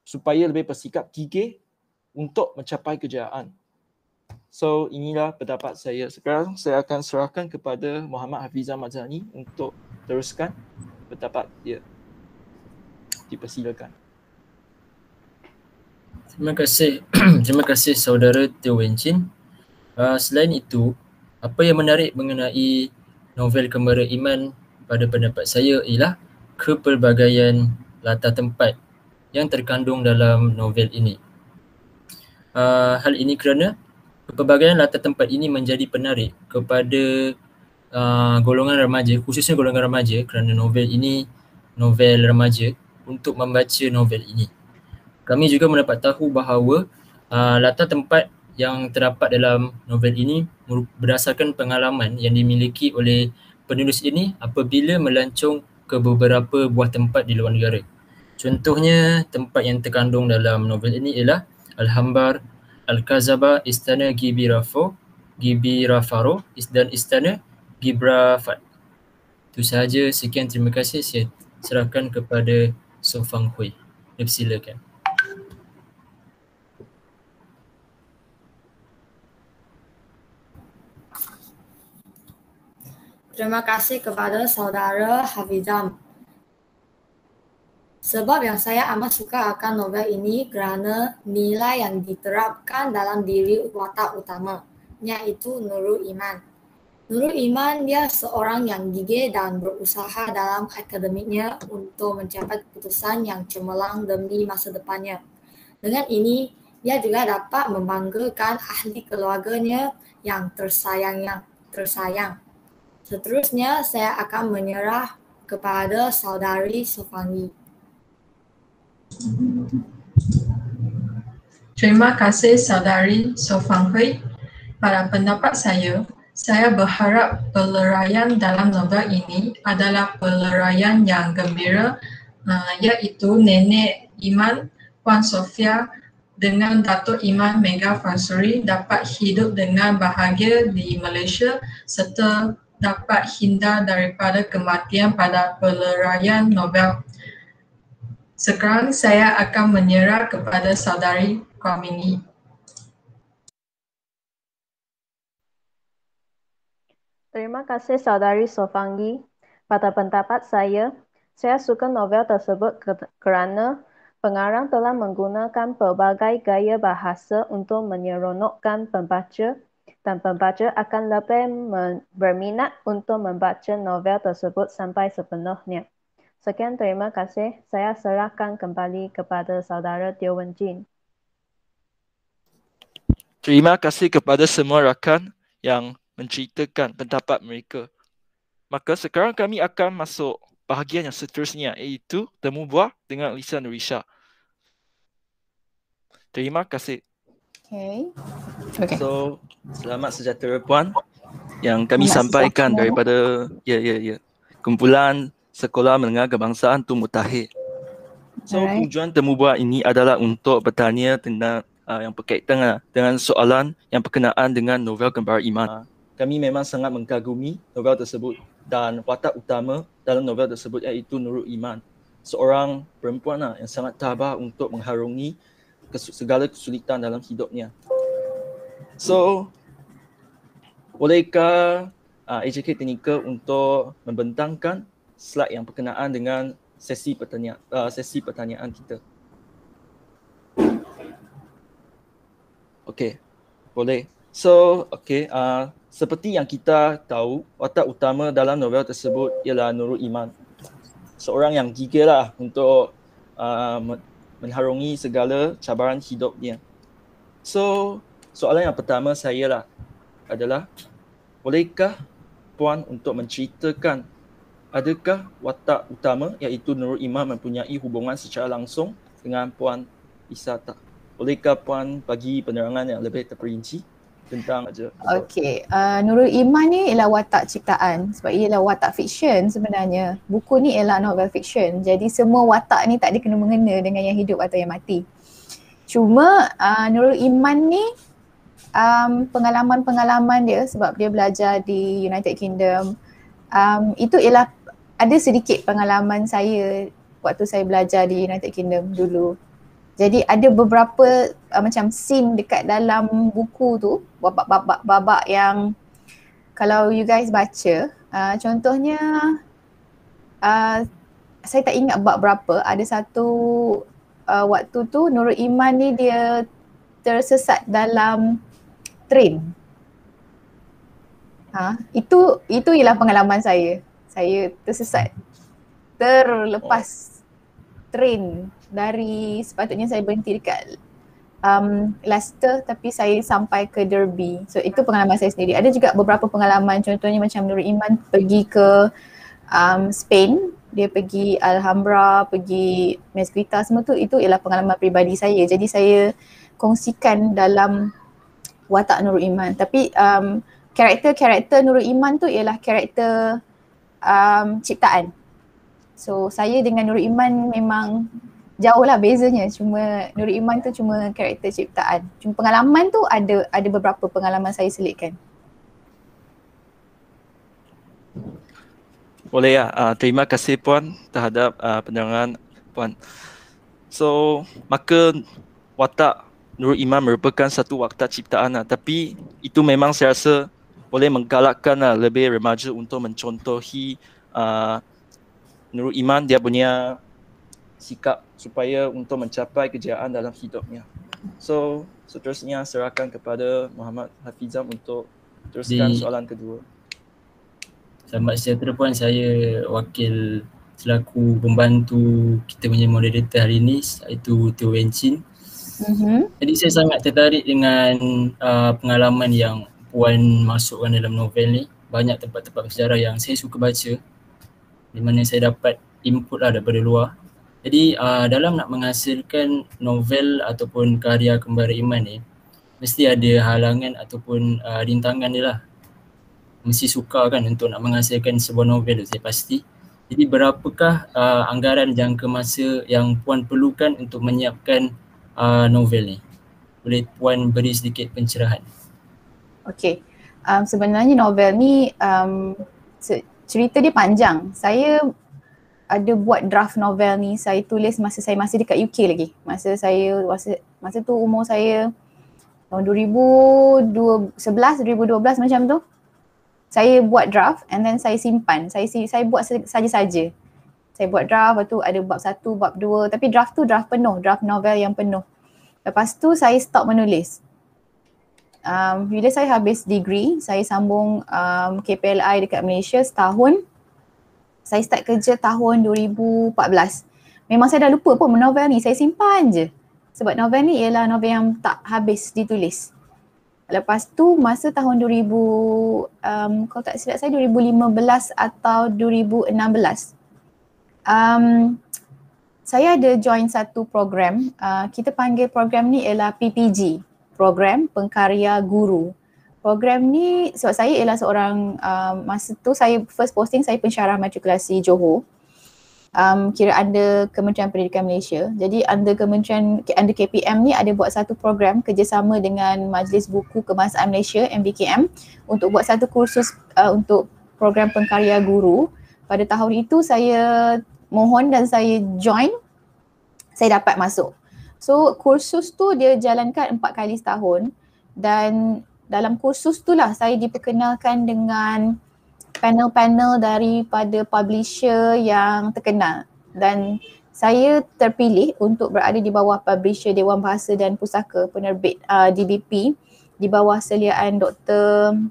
supaya lebih bersikap gigih untuk mencapai kejayaan. So, inilah pendapat saya. Sekarang saya akan serahkan kepada Muhammad Hafizah Mazani untuk teruskan pendapat dia. Dipersilakan. Terima kasih. Terima kasih saudara Teo Wen Chin. Selain itu, apa yang menarik mengenai novel Kembara Iman pada pendapat saya ialah kepelbagaian latar tempat yang terkandung dalam novel ini. Hal ini kerana kepelbagaian latar tempat ini menjadi penarik kepada golongan remaja, khususnya golongan remaja, kerana novel ini novel remaja untuk membaca novel ini. Kami juga mendapat tahu bahawa latar tempat yang terdapat dalam novel ini berdasarkan pengalaman yang dimiliki oleh penulis ini apabila melancong ke beberapa buah tempat di luar negara. Contohnya tempat yang terkandung dalam novel ini ialah Alhambar, Al-Kazaba, Istana Gibirafaro dan Istana Gibrafat. Itu sahaja. Sekian, terima kasih. Saya serahkan kepada So Fang Hui. Silakan. Terima kasih kepada saudara Hafizam. Sebab yang saya amat suka akan novel ini kerana nilai yang diterapkan dalam diri watak utama, iaitu Nurul Iman. Nurul Iman dia seorang yang gigih dan berusaha dalam akademiknya untuk mencapai keputusan yang cemerlang demi masa depannya. Dengan ini, dia juga dapat membanggakan ahli keluarganya yang tersayang. Seterusnya, saya akan menyerah kepada saudari Sofangi. Terima kasih saudari So Fang Hui. Pada pendapat saya berharap peleraian dalam novel ini adalah peleraian yang gembira, iaitu Nenek Iman, Puan Sofia dengan Datuk Iman Mega Fansuri dapat hidup dengan bahagia di Malaysia serta dapat hindar daripada kematian pada peleraian novel. Sekarang saya akan menyerah kepada saudari Kwamini. Terima kasih saudari Sofangi. Pada pendapat saya suka novel tersebut kerana pengarang telah menggunakan pelbagai gaya bahasa untuk menyeronokkan pembaca dan pembaca akan lebih berminat untuk membaca novel tersebut sampai sepenuhnya. Sekian, terima kasih. Saya serahkan kembali kepada saudara Teo Wen Chin. Terima kasih kepada semua rakan yang menceritakan pendapat mereka. Maka sekarang kami akan masuk bahagian yang seterusnya, iaitu temu buah dengan Lisa Nurisha. Terima kasih. Okay. So, selamat sejahtera puan yang kami sampaikan daripada kumpulan Sekolah Menengah Kebangsaan Tun Mutahir. So, tujuan temu buah ini adalah untuk bertanya tentang yang berkaitan dengan soalan yang berkenaan dengan novel Kembara Iman. Kami memang sangat mengagumi novel tersebut dan watak utama dalam novel tersebut iaitu Nurul Iman, seorang perempuan yang sangat tabah untuk mengharungi segala kesulitan dalam hidupnya. So, bolehkah AJK Teknikal untuk membentangkan slide yang berkenaan dengan sesi pertanyaan kita? Okey, boleh. So, seperti yang kita tahu, watak utama dalam novel tersebut ialah Nurul Iman. Seorang yang gigih untuk mengharungi segala cabaran hidupnya. So, soalan yang pertama saya adalah, bolehkah puan untuk menceritakan adakah watak utama iaitu Nurul Iman mempunyai hubungan secara langsung dengan puan Lisa tak? Bolehkah puan bagi penerangan yang lebih terperinci tentang Okey, Nurul Iman ni ialah watak ciptaan sebab ia ialah watak fiksyen sebenarnya. Buku ni ialah novel fiksyen. Jadi semua watak ni tak ada kena-mengena dengan yang hidup atau yang mati. Cuma Nurul Iman ni pengalaman-pengalaman dia sebab dia belajar di United Kingdom, itu ialah ada sedikit pengalaman saya waktu saya belajar di United Kingdom dulu. Jadi ada beberapa macam scene dekat dalam buku tu, babak-babak yang kalau you guys baca, contohnya saya tak ingat bab berapa, ada satu waktu tu Nurul Iman ni dia tersesat dalam train. Itu ialah pengalaman saya. Saya tersesat, terlepas train dari, sepatutnya saya berhenti dekat Leicester tapi saya sampai ke Derby. So itu pengalaman saya sendiri. Ada juga beberapa pengalaman, contohnya macam Nurul Iman pergi ke Spain, dia pergi Alhambra, pergi Mezquita, semua tu itu ialah pengalaman peribadi saya. Jadi saya kongsikan dalam watak Nurul Iman. Tapi karakter Nurul Iman tu ialah karakter ciptaan. So saya dengan Nurul Iman memang jauh lah bezanya, cuma Nurul Iman tu cuma karakter ciptaan. Cuma pengalaman tu ada beberapa pengalaman saya selitkan. Boleh ya, terima kasih Puan terhadap penerangan Puan. So maka watak Nurul Iman merupakan satu watak ciptaan tapi itu memang saya rasa boleh menggalakkan lebih remaja untuk mencontohi Nurul Iman, dia punya sikap supaya untuk mencapai kejayaan dalam hidupnya. So seterusnya serahkan kepada Muhammad Hafizam untuk teruskan soalan kedua. Selamat sejahtera Puan, saya wakil selaku pembantu kita punya moderator hari ini, iaitu Teo Wen Chin. Jadi saya sangat tertarik dengan pengalaman yang Puan masukkan dalam novel ni. Banyak tempat-tempat bersejarah yang saya suka baca, di mana saya dapat input lah daripada luar. Jadi dalam nak menghasilkan novel ataupun karya Kembara Iman ni, mesti ada halangan ataupun rintangan dia lah. Mesti sukar kan untuk nak menghasilkan sebuah novel tu, saya pasti. Jadi berapakah anggaran jangka masa yang Puan perlukan untuk menyiapkan novel ni? Boleh Puan beri sedikit pencerahan? Okey, sebenarnya novel ni cerita dia panjang. Saya ada buat draft novel ni, saya tulis masa saya masih dekat UK lagi. Masa tu umur saya tahun 2011, 2012 macam tu. Saya buat draft and then saya simpan. Saya buat saja-saja. Saya buat draft, lepas tu ada bab 1, bab 2, tapi draft tu draft penuh, draft novel yang penuh. Lepas tu saya stop menulis. Bila saya habis degree, saya sambung KPLI dekat Malaysia setahun. Saya start kerja tahun 2014. Memang saya dah lupa pun novel ni, saya simpan je. Sebab novel ni ialah novel yang tak habis ditulis. Lepas tu masa tahun 2000, kalau tak silap saya 2015 atau 2016, saya ada join satu program. Kita panggil program ni ialah PPG, Program Pengkarya Guru. Program ni sebab saya ialah seorang, masa tu saya first posting saya pensyarah matrikulasi Johor. Kira under Kementerian Pendidikan Malaysia. Jadi under KPM ni ada buat satu program kerjasama dengan Majlis Buku Kebangsaan Malaysia MBKM untuk buat satu kursus untuk program pengkarya guru. Pada tahun itu saya mohon dan saya join, saya dapat masuk. So kursus tu dia jalankan 4 kali setahun dan dalam kursus tu lah saya diperkenalkan dengan panel-panel daripada publisher yang terkenal dan saya terpilih untuk berada di bawah publisher Dewan Bahasa dan Pusaka penerbit DBP di bawah seliaan Dr.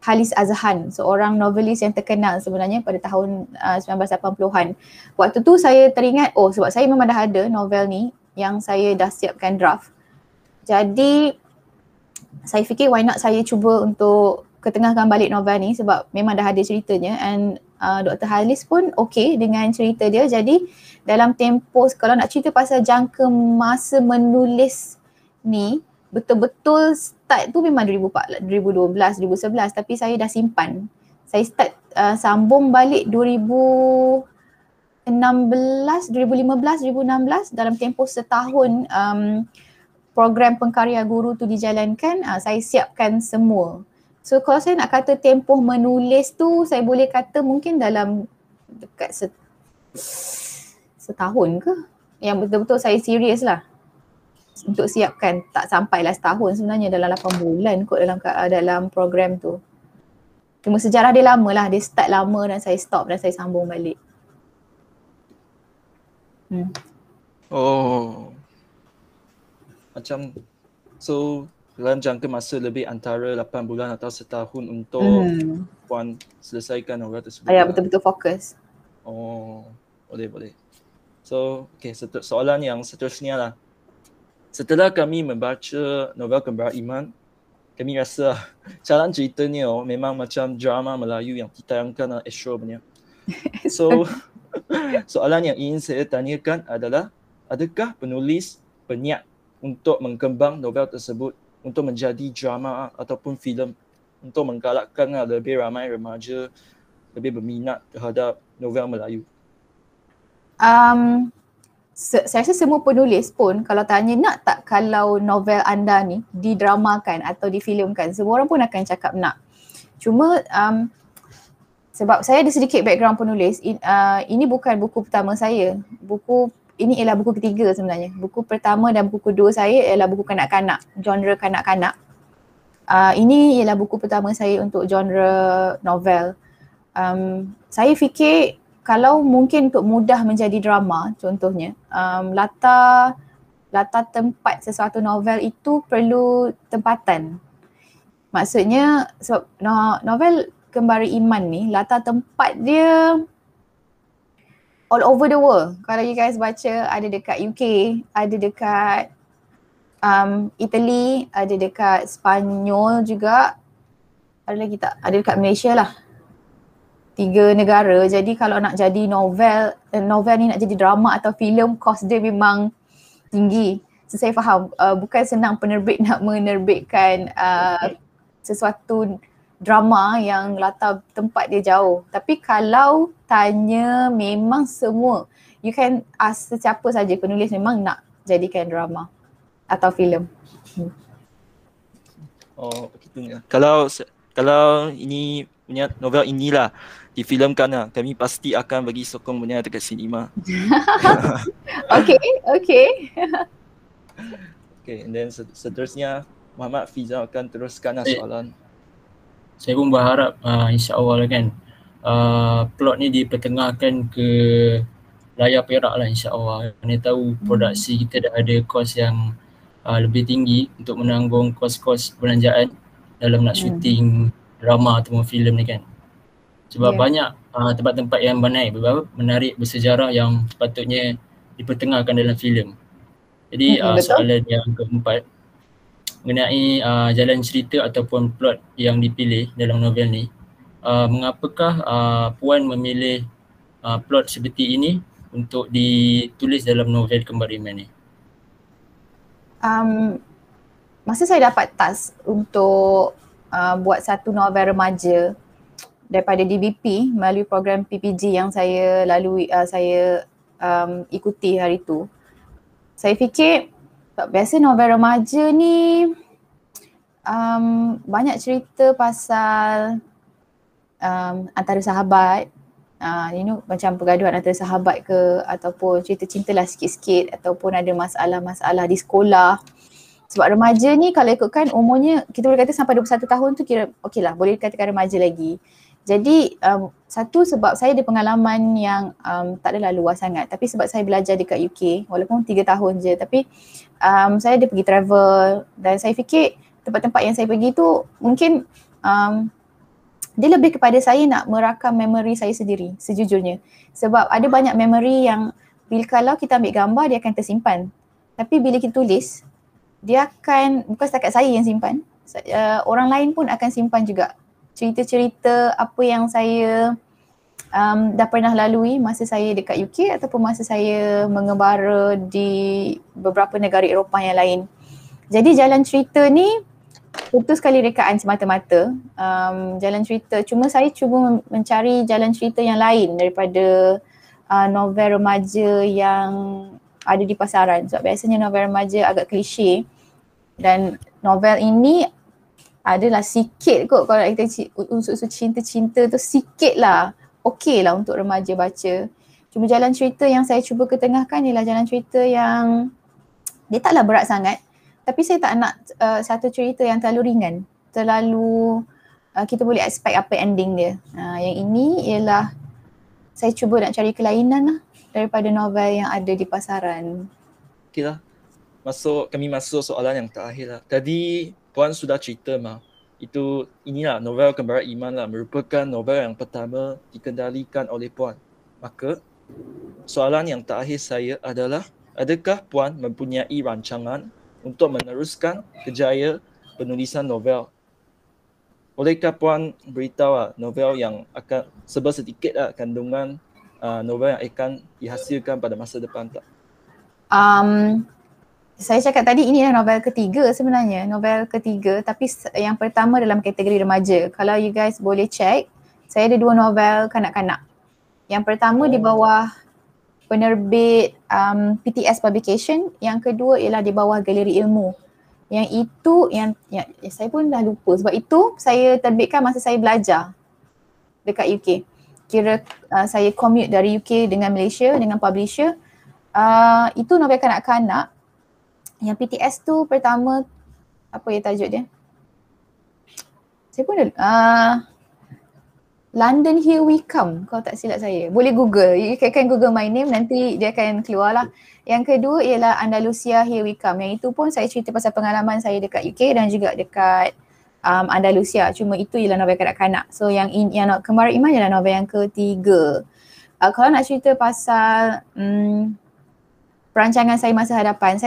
Halis Azhan, seorang novelis yang terkenal sebenarnya pada tahun 1980-an. Waktu tu saya teringat, sebab saya memang dah ada novel ni yang saya dah siapkan draft. Jadi saya fikir why not saya cuba untuk ketengahkan balik novel ni sebab memang dah ada ceritanya and Dr. Halis pun okey dengan cerita dia. Jadi dalam tempoh, kalau nak cerita pasal jangka masa menulis ni, betul-betul start tu memang 2012, 2011 tapi saya dah simpan. Saya start sambung balik 2015, 2016 dalam tempoh setahun program pengkarya guru tu dijalankan, saya siapkan semua. So kalau saya nak kata tempoh menulis tu, saya boleh kata mungkin dalam dekat setahun ke? Yang betul-betul saya serius lah untuk siapkan. Tak sampailah setahun sebenarnya, dalam 8 bulan kot dalam program tu. Cuma sejarah dia lama lah, dia start lama dan saya stop dan saya sambung balik. Oh, macam so dalam jangka masa lebih antara 8 bulan atau setahun untuk puan selesaikan novel tersebut. Ya, betul-betul fokus. Oh, boleh. So, okay, soalan yang seterusnya lah. Setelah kami membaca novel Kembar Iman, kami rasa jalan ceritanya memang macam drama Melayu yang ditayangkan Astro punya. So, soalan yang ingin saya tanyakan adalah, adakah penulis berniat untuk mengembang novel tersebut untuk menjadi drama ataupun filem untuk menggalakkan lebih ramai remaja lebih berminat terhadap novel Melayu? Saya rasa semua penulis pun kalau tanya nak tak kalau novel anda ni didramakan atau difilmkan, semua orang pun akan cakap nak. Cuma sebab saya ada sedikit background penulis, ini bukan buku pertama saya. Ini ialah buku ketiga sebenarnya. Buku pertama dan buku kedua saya ialah buku kanak-kanak, genre kanak-kanak. Ini ialah buku pertama saya untuk genre novel. Saya fikir kalau mungkin untuk mudah menjadi drama, contohnya, latar tempat sesuatu novel itu perlu tempatan. Maksudnya sebab novel Kembara Iman ni, latar tempat dia all over the world. Kalau you guys baca, ada dekat UK, ada dekat Italy, ada dekat Spanyol juga, ada lagi tak? Ada dekat Malaysia lah. 3 negara. Jadi kalau nak jadi novel ni nak jadi drama atau filem, kos dia memang tinggi. So saya faham, bukan senang penerbit nak menerbitkan sesuatu drama yang latar tempat dia jauh. Tapi kalau tanya memang semua, you can ask sesiapa saja penulis memang nak jadikan drama atau filem. Oh, begitunya. Kalau ini punya novel inilah difilmkan, kami pasti akan bagi sokong punya dekat sinema. Okay. Okay, and then seterusnya Muhammad Fizal akan teruskan soalan. Saya pun berharap insya-Allah kan plot ni dipertengahkan ke layar perak lah insya-Allah. Kena tahu produksi kita dah ada kos yang lebih tinggi untuk menanggung kos-kos belanjaan dalam nak syuting drama ataupun filem ni kan. Sebab banyak tempat-tempat yang menarik bersejarah yang sepatutnya dipertengahkan dalam filem. Jadi soalan yang keempat mengenai jalan cerita ataupun plot yang dipilih dalam novel ni, mengapakah puan memilih plot seperti ini untuk ditulis dalam novel Kembar Iman ni? Masa saya dapat task untuk buat satu novel remaja daripada DBP melalui program PPG yang saya ikuti hari tu, saya fikir biasa novel remaja ni banyak cerita pasal antara sahabat, macam pergaduhan antara sahabat ke, ataupun cerita cinta lah sikit-sikit, ataupun ada masalah-masalah di sekolah. Sebab remaja ni kalau ikutkan umurnya, kita boleh kata sampai 21 tahun tu kira okey lah, boleh dikatakan remaja lagi. Jadi satu sebab saya ada pengalaman yang tak adalah luas sangat, tapi sebab saya belajar dekat UK walaupun 3 tahun je, tapi saya ada pergi travel dan saya fikir tempat-tempat yang saya pergi tu mungkin dia lebih kepada saya nak merakam memori saya sendiri sejujurnya. Sebab ada banyak memori yang kalau kita ambil gambar dia akan tersimpan, tapi bila kita tulis dia akan, bukan setakat saya yang simpan, orang lain pun akan simpan juga cerita-cerita apa yang saya dah pernah lalui masa saya dekat UK ataupun masa saya mengembara di beberapa negara Eropah yang lain. Jadi jalan cerita ni tentu sekali rekaan semata-mata, jalan cerita, cuma saya cuba mencari jalan cerita yang lain daripada novel remaja yang ada di pasaran. Sebab biasanya novel remaja agak klise dan novel ini adalah sikit kot, kalau kita unsur-unsur cinta-cinta tu sikit lah, okey lah untuk remaja baca. Cuma jalan cerita yang saya cuba ketengahkan ialah jalan cerita yang dia taklah berat sangat, tapi saya tak nak satu cerita yang terlalu ringan, terlalu kita boleh expect apa ending dia. Yang ini ialah saya cuba nak cari kelainan lah daripada novel yang ada di pasaran. Okeylah. Kami masuk soalan yang terakhir lah. Tadi Puan sudah cerita inilah novel Kembara Iman lah, merupakan novel yang pertama dikendalikan oleh Puan. Maka soalan yang terakhir saya adalah, adakah Puan mempunyai rancangan untuk meneruskan kerjaya penulisan novel? Bolehkah Puan beritahu novel yang akan sedikit kandungan novel yang akan dihasilkan pada masa depan tak? Saya cakap tadi ini adalah novel ketiga sebenarnya, novel ketiga, tapi yang pertama dalam kategori remaja. Kalau you guys boleh check, saya ada 2 novel kanak-kanak. Yang pertama di bawah penerbit PTS Publication, yang kedua ialah di bawah Galeri Ilmu. Yang itu yang saya pun dah lupa, sebab itu saya terbitkan masa saya belajar dekat UK. Kira saya commute dari UK dengan Malaysia dengan publisher. Itu novel kanak-kanak. Yang PTS tu pertama, apa ya tajuk dia? Saya pun London Here We Come, kalau tak silap saya. Boleh Google, you can Google my name, nanti dia akan keluar lah. Yang kedua ialah Andalusia Here We Come. Yang itu pun saya cerita pasal pengalaman saya dekat UK dan juga dekat Andalusia. Cuma itu ialah novel kanak-kanak. So yang Kembara Iman ialah novel yang ketiga. Kalau nak cerita pasal perancangan saya masa hadapan,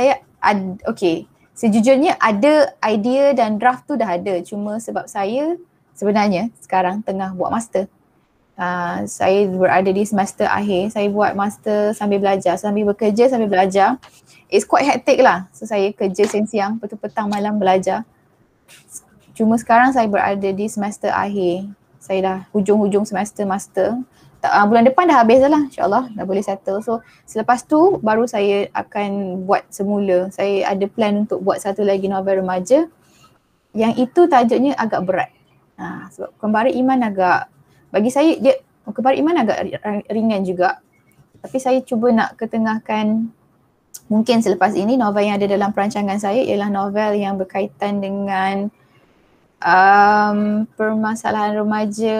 sejujurnya ada idea dan draft tu dah ada, cuma sebab saya sebenarnya sekarang tengah buat master. Saya berada di semester akhir, saya buat master sambil belajar, sambil bekerja sambil belajar. It's quite hectic lah. So saya kerja siang-siang, petang malam belajar. Cuma sekarang saya berada di semester akhir. Saya dah hujung-hujung semester master. Bulan depan dah habis dah lah, insyaAllah dah boleh settle. So selepas tu baru saya akan buat semula. Saya ada plan untuk buat satu lagi novel remaja yang itu tajuknya agak berat. Sebab Kembara Iman bagi saya Kembara Iman agak ringan juga. Tapi saya cuba nak ketengahkan, mungkin selepas ini novel yang ada dalam perancangan saya ialah novel yang berkaitan dengan permasalahan remaja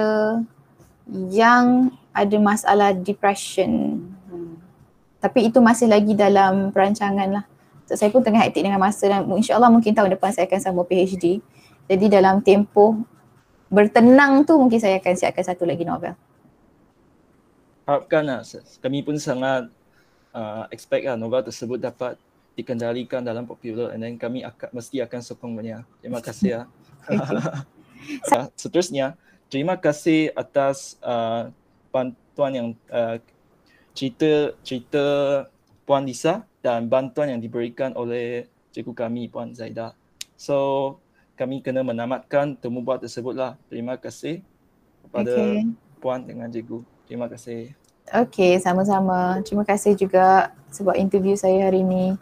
yang ada masalah depression. Tapi itu masih lagi dalam perancangan lah. So, saya pun tengah aktif dengan masa dan insyaAllah mungkin tahun depan saya akan sambung PhD. Jadi dalam tempoh bertenang tu mungkin saya akan siapkan satu lagi novel. Harapkan kami pun sangat expect novel tersebut dapat dikendalikan dalam popular, and then kami mesti akan sokongnya. Terima kasih Seterusnya, terima kasih atas bantuan yang cerita Puan Lisa dan bantuan yang diberikan oleh cikgu kami Puan Zaida. So kami kena menamatkan temu bual tersebutlah. Terima kasih kepada Puan dengan cikgu. Terima kasih. Okey, sama-sama. Terima kasih juga sebab interview saya hari ini.